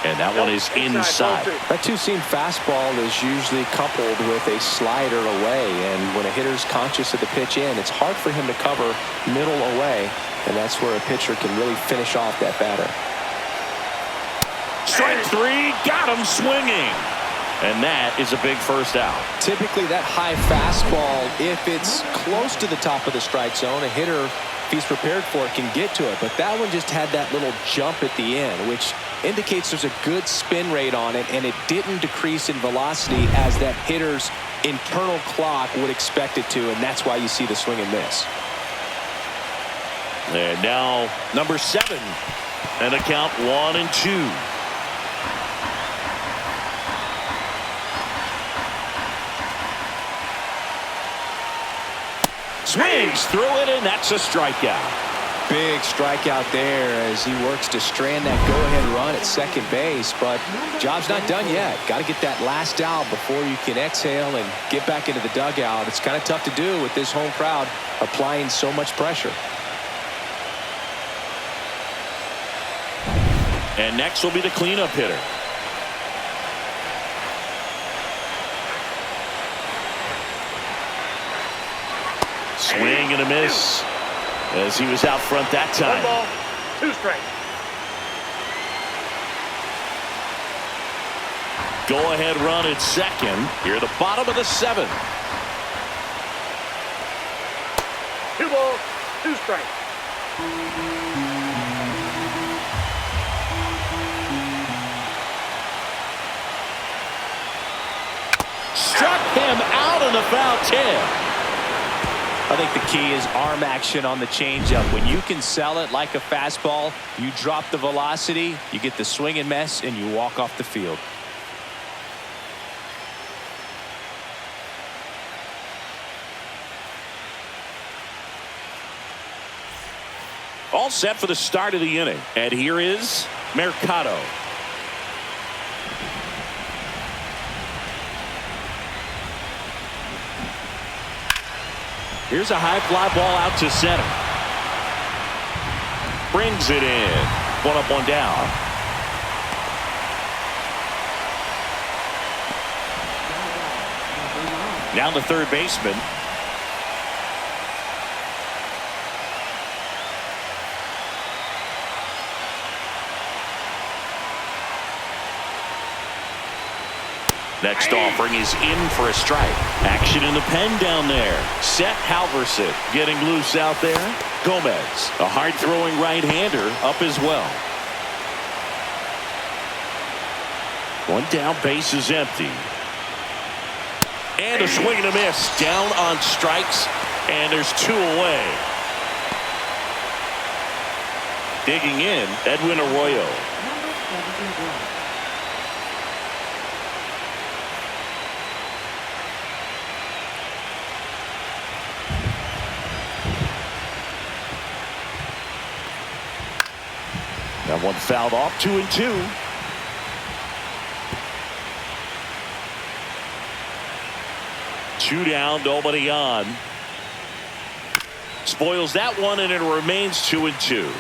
And that one is inside. That two-seam fastball is usually coupled with a slider away, and when a hitter's conscious of the pitch in, it's hard for him to cover middle away, and that's where a pitcher can really finish off that batter. Strike 3, got him swinging. And that is a big first out. Typically that high fastball, if it's close to the top of the strike zone, a hitter, if he's prepared for it, can get to it. But that one just had that little jump at the end, which indicates there's a good spin rate on it, and it didn't decrease in velocity as that hitter's internal clock would expect it to, and that's why you see the swing and miss. And now number 7, and a count 1-2. Swings through it, and that's a strikeout. Big strikeout there as he works to strand that go-ahead run at second base, but job's not done yet. Got to get that last out before you can exhale and get back into the dugout. It's kind of tough to do with this home crowd applying so much pressure. And next will be the cleanup hitter. Swing and a miss as he was out front that time. 1 ball, 2 strikes. Go-ahead run at second. Here at the bottom of the 7th. 2 balls, 2 strikes. Struck him out in the foul tip. I think the key is arm action on the changeup. When you can sell it like a fastball, you drop the velocity, you get the swing and miss, and you walk off the field. All set for the start of the inning. And here is Mercado. Here's a high fly ball out to center. Brings it in. 1 up, 1 down. Down the third baseman. Next offering is in for a strike. Action in the pen down there. Seth Halverson getting loose out there. Gomez, a hard-throwing right-hander, up as well. 1 down, base is empty. And a swing and a miss. Down on strikes, and there's 2 away. Digging in, Edwin Arroyo. Number 71. That one fouled off. 2-2. Two down, nobody on. Spoils that one, and it remains 2-2.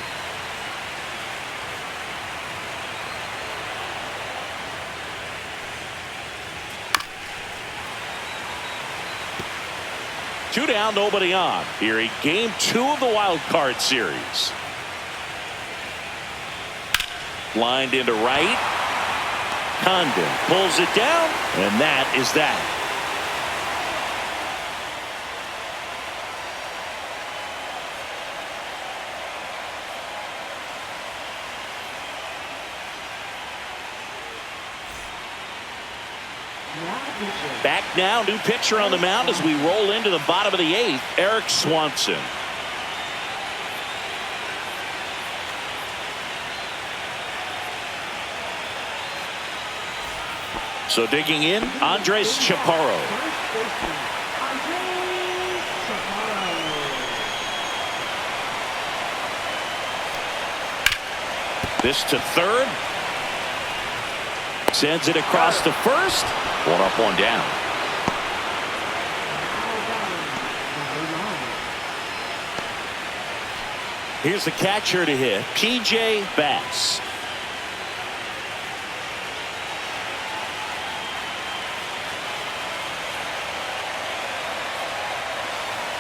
Two down, nobody on. Here in game 2 of the wild card series. Lined into right. Condon pulls it down, and that is that. Back now, new pitcher on the mound as we roll into the bottom of the 8th, Eric Swanson. So digging in, Andres Chaparro. This to third. Sends it across to first. One up, one down. Here's the catcher to hit, P.J. Bass.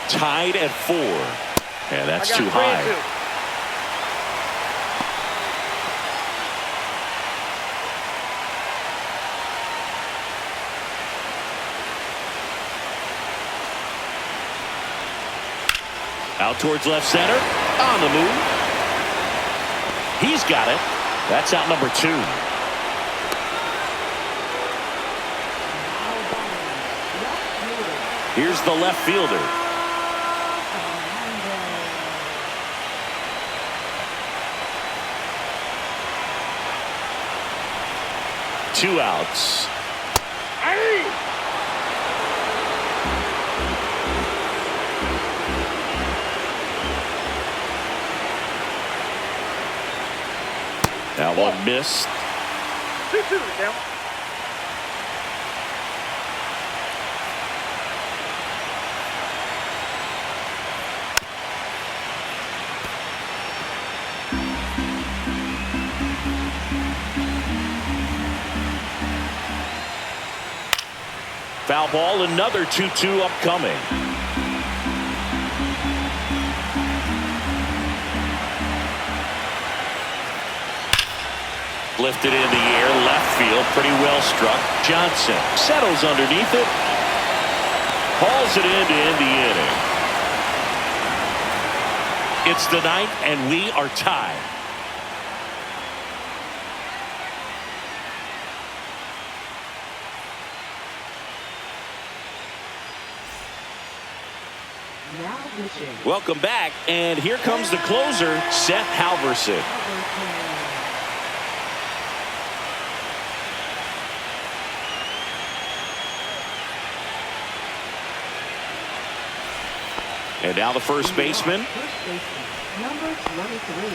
Tied at 4. And that's too high. Out towards left center. On the move. He's got it. That's out number 2. Here's the left fielder. Two outs. That one missed. 2-2 now. Foul ball, another 2-2 upcoming. Lifted in the air, left field, pretty well struck. Johnson settles underneath it. Hauls it in to end the inning. It's the ninth, and we are tied. Welcome back, and here comes the closer, Seth Halverson. And now the first baseman. Number 23.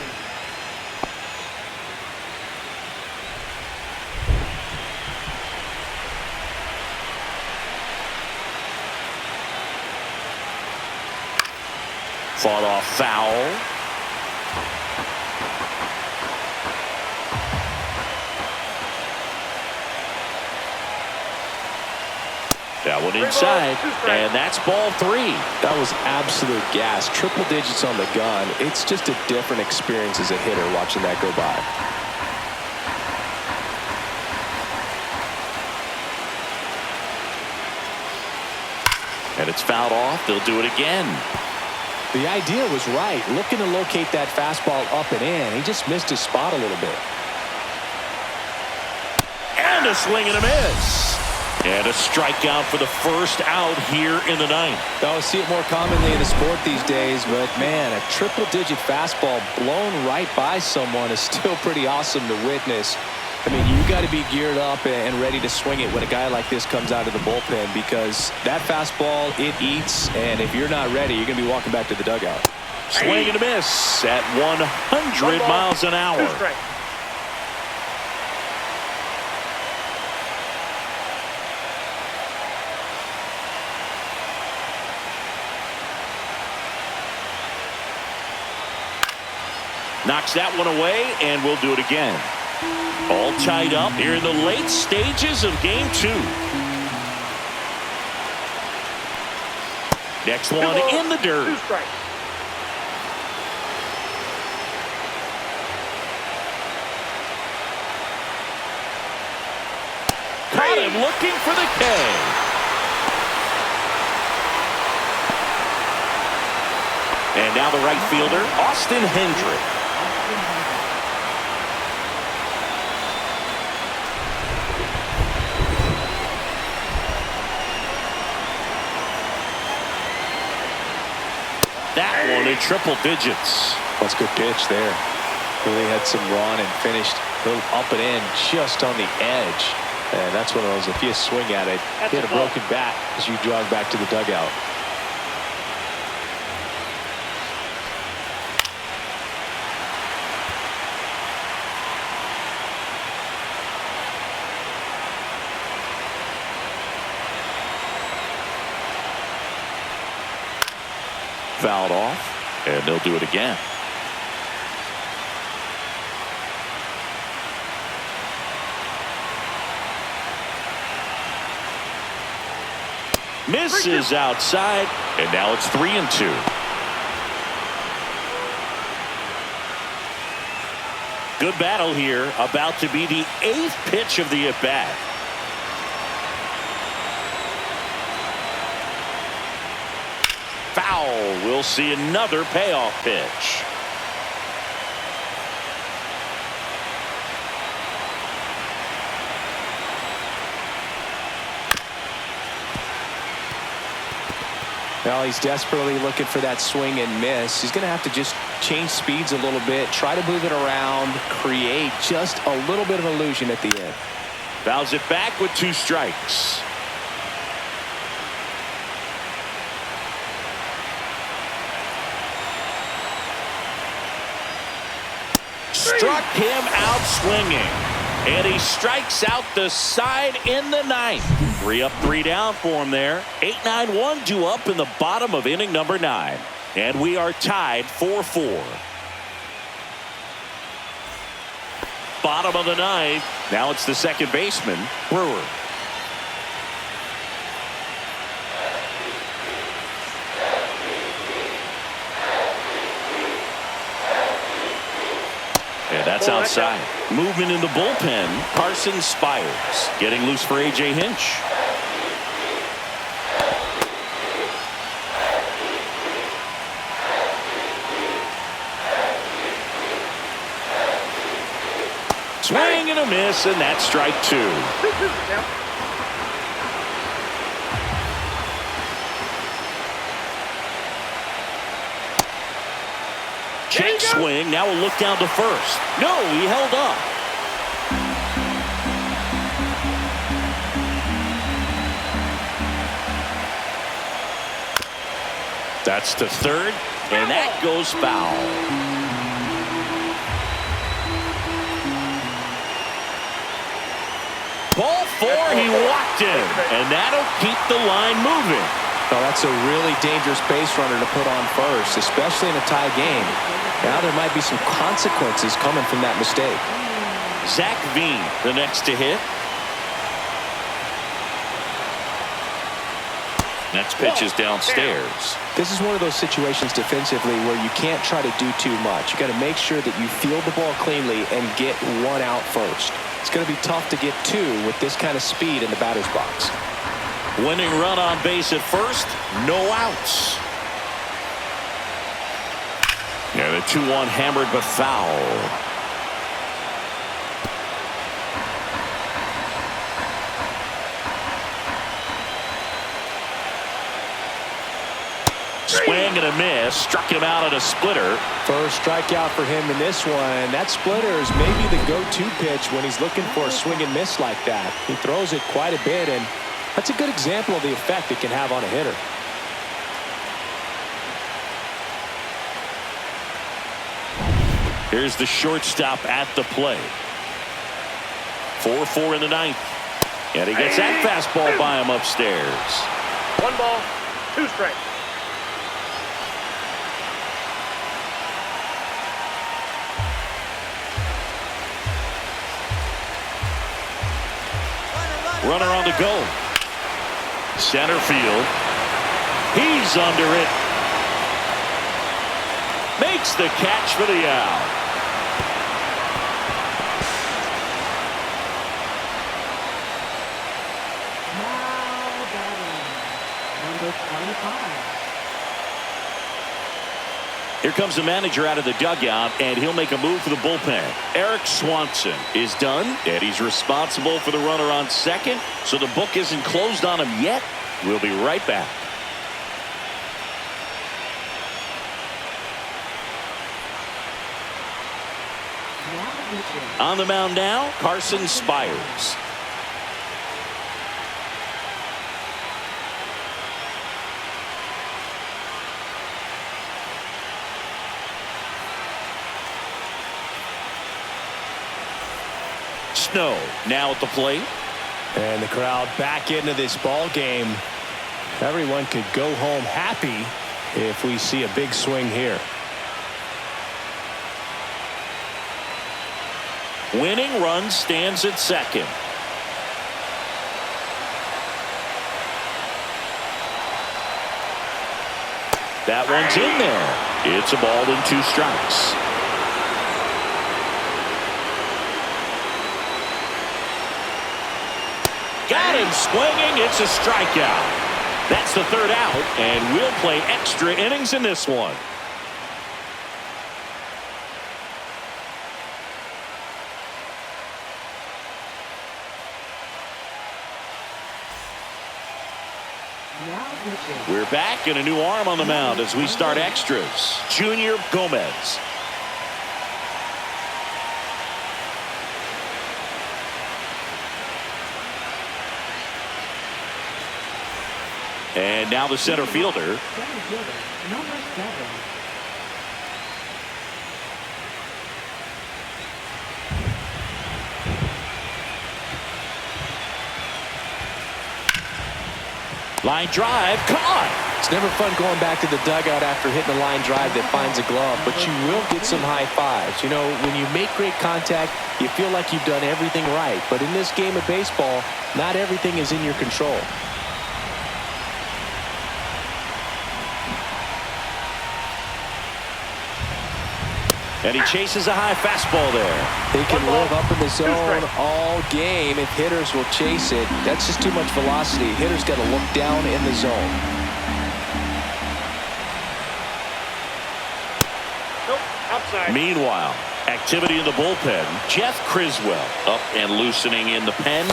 Fought off foul. That one inside, and that's ball 3. That was absolute gas. Triple digits on the gun. It's just a different experience as a hitter watching that go by. And it's fouled off. They'll do it again. The idea was right. Looking to locate that fastball up and in. He just missed his spot a little bit. And a swing and a miss. And a strikeout for the first out here in the ninth. I see it more commonly in the sport these days, but man, a triple-digit fastball blown right by someone is still pretty awesome to witness. I mean, you got to be geared up and ready to swing it when a guy like this comes out of the bullpen, because that fastball, it eats, and if you're not ready, you're going to be walking back to the dugout. Swing and a miss at 100 miles an hour. Knocks that one away, and we'll do it again. All tied up here in the late stages of game 2. Next one in the dirt. Caught him looking for the K. And now the right fielder, Austin Hendrick. That one in triple digits. That's a good pitch there. Really had some run and finished a little up and in just on the edge. And that's one of those, if you swing at it, hit a broken bat as you jog back to the dugout. Fouled off, and they'll do it again. Misses outside, and now it's 3-2. Good battle here, about to be the 8th pitch of the at-bat. Foul. We'll see another payoff pitch. Well, he's desperately looking for that swing and miss. He's going to have to just change speeds a little bit, try to move it around, create just a little bit of illusion at the end. Fouls it back with 2 strikes. Struck him out swinging. And he strikes out the side in the 9th. 3 up, 3 down for him there. 8-9-1 due up in the bottom of inning number 9. And we are tied 4-4. Bottom of the 9th. Now it's the second baseman, Brewer. And that's outside. Movement in the bullpen. Carson Spires getting loose for A.J. Hinch. Swing and a miss, and that's strike 2. Check swing. Now we'll look down to first. No, he held up. That's to third, and that goes foul. Ball 4, he walked in, and that'll keep the line moving. Well, that's a really dangerous base runner to put on first, especially in a tie game. Now there might be some consequences coming from that mistake. Zach Veen, the next to hit. Next pitch is downstairs. This is one of those situations defensively where you can't try to do too much. You got to make sure that you field the ball cleanly and get 1 out first. It's going to be tough to get 2 with this kind of speed in the batter's box. Winning run on base at first, no outs. And the 2-1 hammered but foul. Swing and a miss. Struck him out on a splitter. First strikeout for him in this one. That splitter is maybe the go-to pitch when he's looking for a swing and miss like that. He throws it quite a bit, and that's a good example of the effect it can have on a hitter. Here's the shortstop at the plate. 4-4 in the 9th. And he gets that fastball by him upstairs. 1 ball, 2 strikes. Runner on the go. Center field. He's under it. Makes the catch for the out. Now batting, number 25. Here comes the manager out of the dugout, and he'll make a move for the bullpen. Eric Swanson is done, and he's responsible for the runner on second, so the book isn't closed on him yet. We'll be right back. On the mound now, Carson Spires. Snow now at the plate. And the crowd back into this ball game. Everyone could go home happy if we see a big swing here. Winning run stands at second. That one's in there. It's a ball and 2 strikes. Got him swinging. It's a strikeout. That's the 3rd out, and we'll play extra innings in this one. We're back, and a new arm on the mound as we start extras. Junior Gomez. And now the center fielder. Number 7. Line drive, caught. It's never fun going back to the dugout after hitting a line drive that finds a glove, but you will get some high fives. You know, when you make great contact, you feel like you've done everything right. But in this game of baseball, not everything is in your control. And he chases a high fastball there. They can live up in the zone all game if hitters will chase it. That's just too much velocity. Hitters got to look down in the zone. Nope, outside. Meanwhile, activity in the bullpen. Jeff Criswell up and loosening in the pen.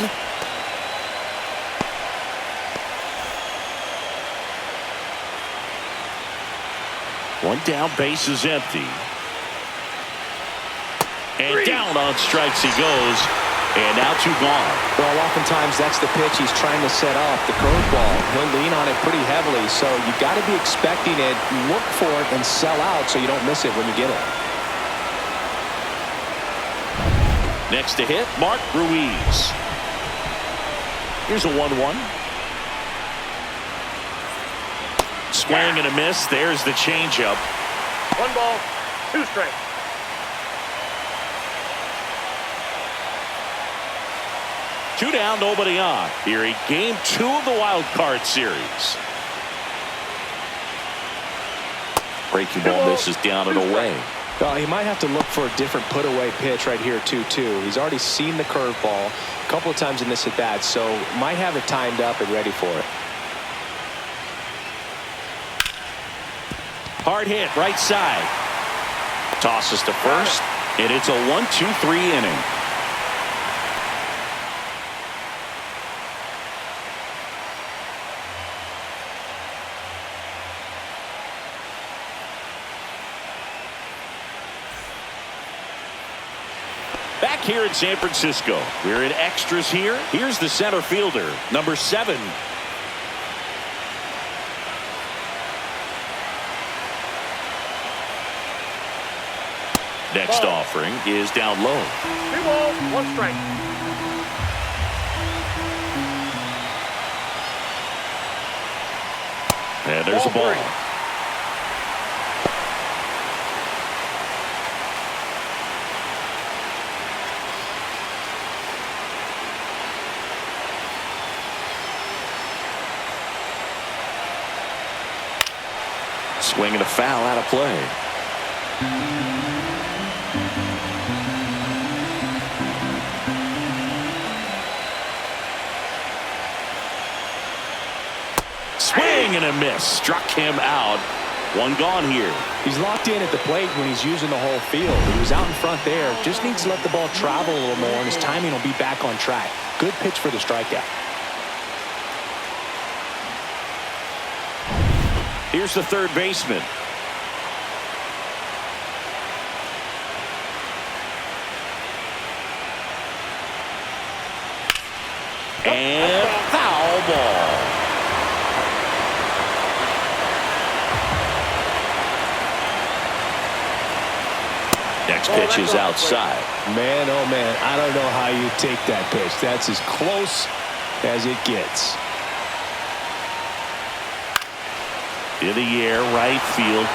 One down, base is empty. And down on strikes he goes. And now 2 gone. Well, oftentimes that's the pitch he's trying to set up, the curveball. He'll lean on it pretty heavily, so you got to be expecting it, look for it, and sell out so you don't miss it when you get it. Next to hit, Mark Ruiz. Here's a 1-1. Swing and a miss. There's the changeup. 1 ball, 2 strikes. Two down, nobody on. Here in game 2 of the wild card series. Breaking ball misses down and away. Well, he might have to look for a different put-away pitch right here, 2-2. He's already seen the curveball a couple of times in this at-bat, so might have it timed up and ready for it. Hard hit, right side. Tosses to first, and it's a 1-2-3 inning. Back here in San Francisco, we're in extras here. Here's the center fielder, number 7. Next offering is down low. 2 balls, 1 strike. And there's a ball. Swing and a foul out of play. Swing and a miss. Struck him out. 1 gone here. He's locked in at the plate when he's using the whole field. He was out in front there. Just needs to let the ball travel a little more, and his timing will be back on track. Good pitch for the strikeout. Here's the third baseman. And foul ball. Next pitch is outside. Man, oh man, I don't know how you take that pitch. That's as close as it gets. In the air, right field.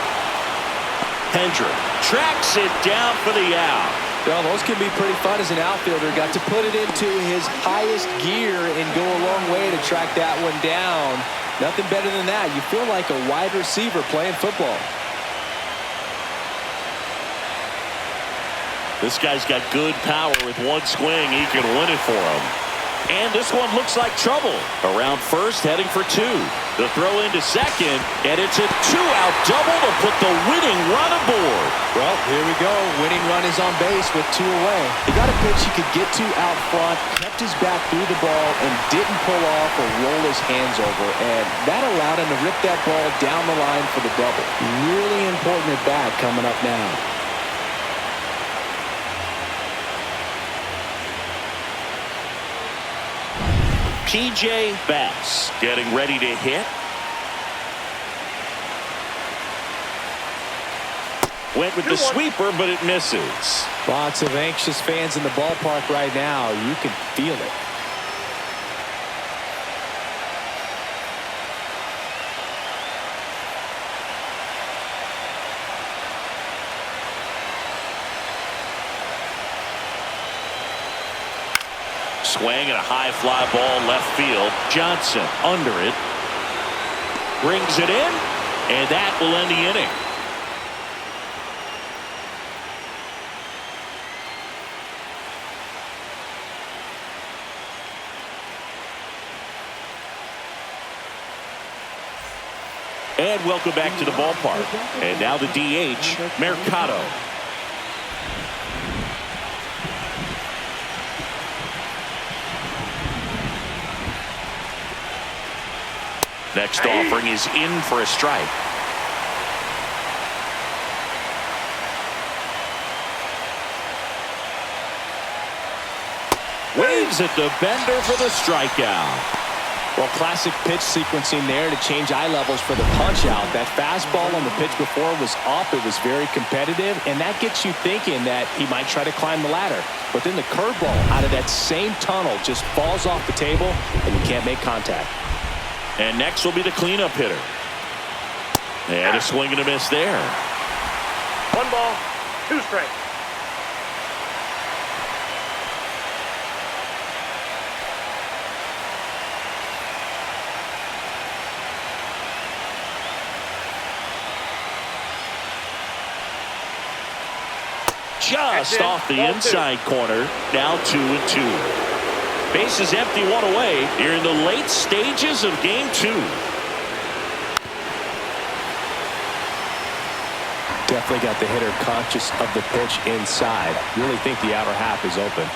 Hendrick tracks it down for the out. Well, those can be pretty fun as an outfielder. Got to put it into his highest gear and go a long way to track that one down. Nothing better than that. You feel like a wide receiver playing football. This guy's got good power. With one swing, he can win it for him. And this one looks like trouble. Around first, heading for two. The throw into second, and it's a two-out double to put the winning run aboard. Well, here we go. Winning run is on base with two away. He got a pitch he could get to out front, kept his back through the ball, and didn't pull off or roll his hands over. And that allowed him to rip that ball down the line for the double. Really important at bat coming up now. P.J. Bass getting ready to hit. Went with the sweeper, but it misses. Lots of anxious fans in the ballpark right now. You can feel it. Swing and a high fly ball left field. Johnson under it. Brings it in, and that will end the inning. And welcome back to the ballpark. And now the DH, Mercado. Next offering is in for a strike. Waves at the bender for the strikeout. Well, classic pitch sequencing there to change eye levels for the punch out. That fastball on the pitch before was up. It was very competitive, and that gets you thinking that he might try to climb the ladder. But then the curveball out of that same tunnel just falls off the table, and you can't make contact. And next will be the cleanup hitter. And a swing and a miss there. 1 ball, 2 strikes. Just off the inside corner. Now 2-2. Base is empty, 1 away. Here in the late stages of game 2. Definitely got the hitter conscious of the pitch inside. Really think the outer half is open.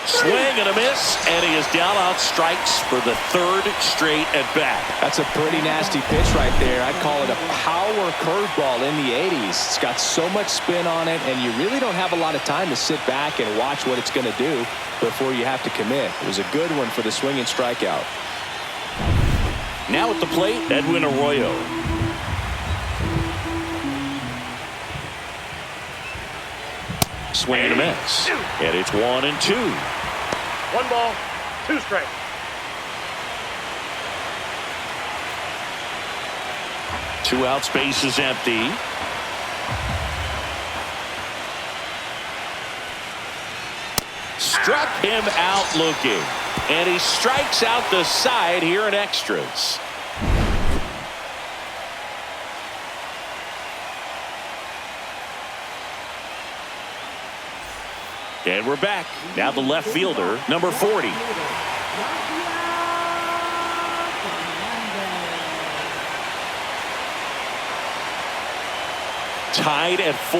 Swing and a miss, and he is down on strikes for the 3rd straight at bat. That's a pretty nasty pitch right there. I'd call it a power curveball in the 80s. It's got so much spin on it, and you really don't have a lot of time to sit back and watch what it's going to do before you have to commit. It was a good one for the swing and strikeout. Now at the plate, Edwin Arroyo. Swing and a miss. And it's 1-2. 1 ball, 2 strikes. Two outs, base is empty. Struck him out looking. And he strikes out the side here in extras. And we're back. Now the left fielder, number 40. Tied at 4.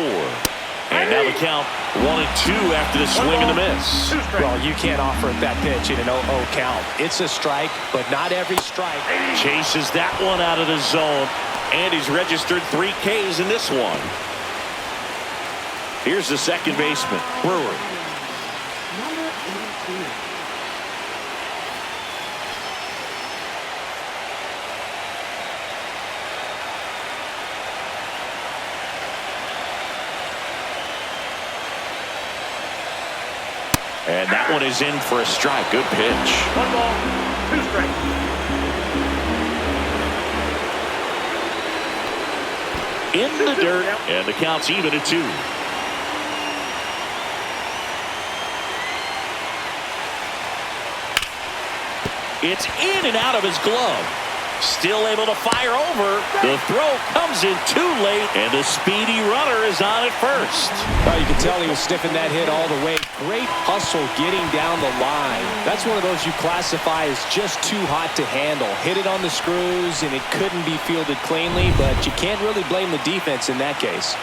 And now the count 1-2 after the swing and the miss. Well, you can't offer that pitch in an 0-0 count. It's a strike, but not every strike. Chases that one out of the zone. And he's registered 3 Ks in this one. Here's the second baseman, Brewer. Number 82. And that one is in for a strike. Good pitch. 1 ball, 2 strikes. In the dirt, and the count's even at 2. It's in and out of his glove. Still able to fire over. The throw comes in too late, and the speedy runner is on at first. Well, you can tell he was sniffing that hit all the way. Great hustle getting down the line. That's one of those you classify as just too hot to handle. Hit it on the screws, and it couldn't be fielded cleanly, but you can't really blame the defense in that case.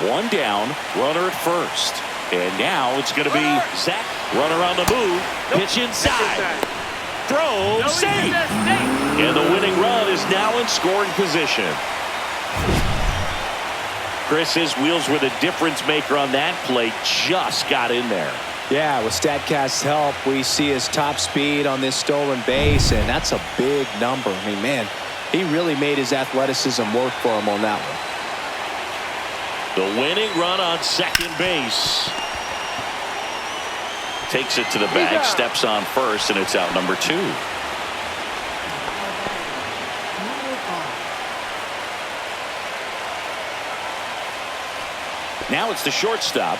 1 down, runner at first. And now it's going to be Zach. Runner on the move. Pitch inside. Throw, safe. And the winning run is now in scoring position. Chris, his wheels were the difference maker on that play. Just got in there. Yeah, with StatCast's help, we see his top speed on this stolen base, and that's a big number. I mean, man, he really made his athleticism work for him on that one. The winning run on second base. Takes it to the bag, steps on first, and it's out number 2. Now it's the shortstop.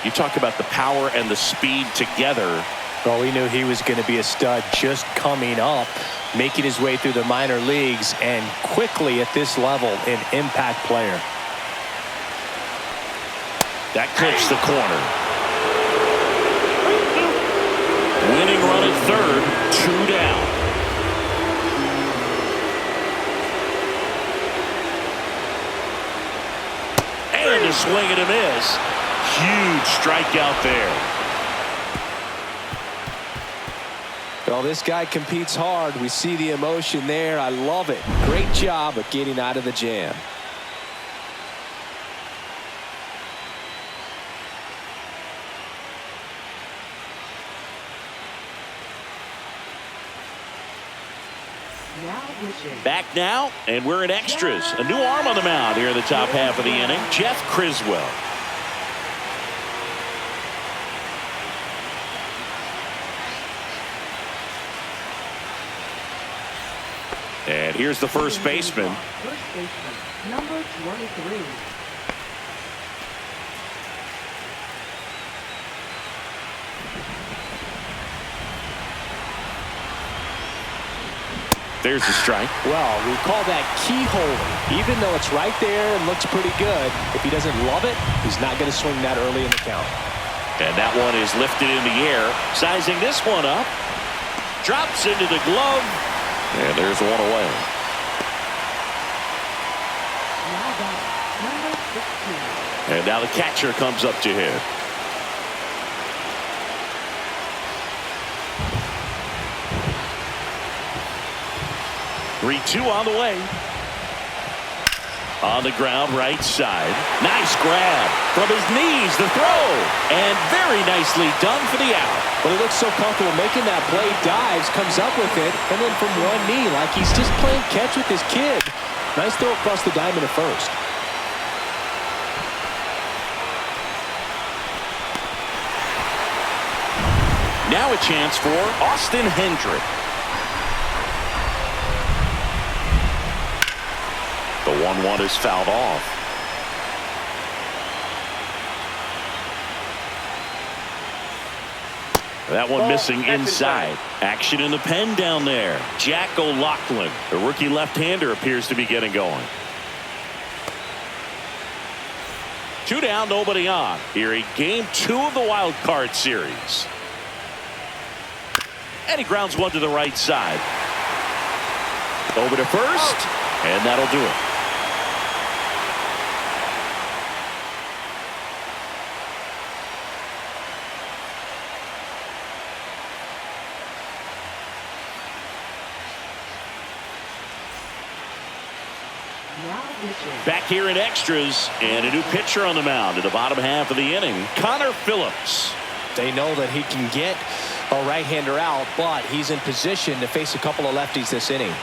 You talk about the power and the speed together. Well, we knew he was going to be a stud just coming up, making his way through the minor leagues, and quickly at this level, an impact player. That clips the corner. Winning run at third, 2 down. And a swing and a miss. Huge strikeout there. Well, this guy competes hard. We see the emotion there. I love it. Great job of getting out of the jam. Back now, and we're in extras. A new arm on the mound here in the top half of the inning, Jeff Criswell. And here's the first baseman. First baseman, number 23. There's the strike. Well, we call that keyhole. Even though it's right there and looks pretty good, if he doesn't love it, he's not going to swing that early in the count. And that one is lifted in the air. Sizing this one up. Drops into the glove. And there's one away. Now back, number 16. And now the catcher comes up to hit. Three-2 on the way. On the ground, right side. Nice grab from his knees. The throw, and very nicely done for the out. But he looks so comfortable making that play. Dives, comes up with it, and then from one knee, like he's just playing catch with his kid. Nice throw across the diamond at first. Now a chance for Austin Hendrick. The 1-1 is fouled off. That one missing inside. Action in the pen down there. Jack O'Loughlin, the rookie left-hander, appears to be getting going. 2 down, nobody on. Here in game 2 of the wild card series. And he grounds one to the right side. Over to first, and that'll do it. Back here in extras, and a new pitcher on the mound in the bottom half of the inning, Connor Phillips. They know that he can get a right-hander out, but he's in position to face a couple of lefties this inning.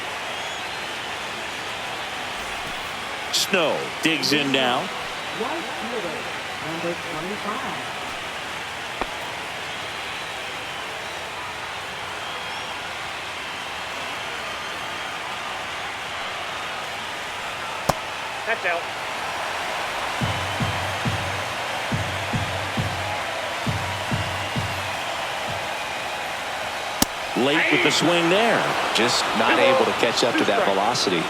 Snow digs in now. White fielder, number 25. That's out. Late with the swing there. Just not able to catch up to that velocity.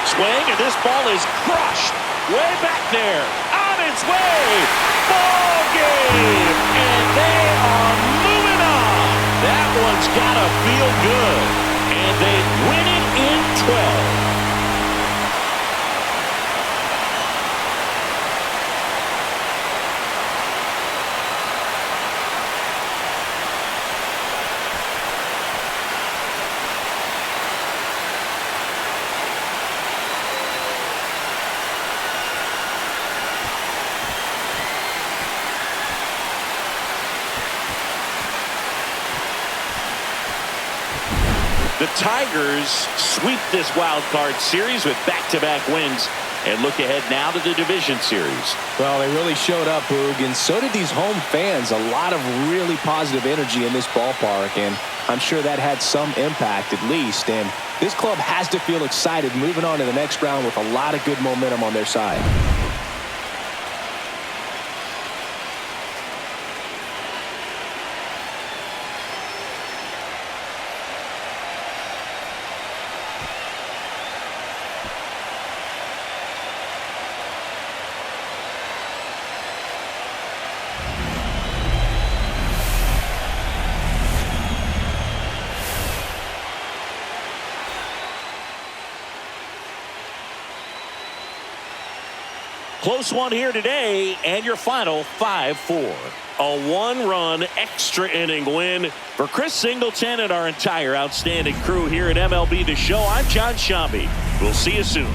Swing, and this ball is crushed. Way back there. On its way. Ball game. And they are moving on. That one's got to feel good. And they win it in 12. The Tigers sweep this wild card series with back-to-back wins and look ahead now to the division series. Well, they really showed up, Boog, and so did these home fans. A lot of really positive energy in this ballpark, and I'm sure that had some impact at least. And this club has to feel excited moving on to the next round with a lot of good momentum on their side. Close one here today, and your final 5-4. A one-run extra inning win for Chris Singleton and our entire outstanding crew here at MLB The Show. I'm John Shambi. We'll see you soon.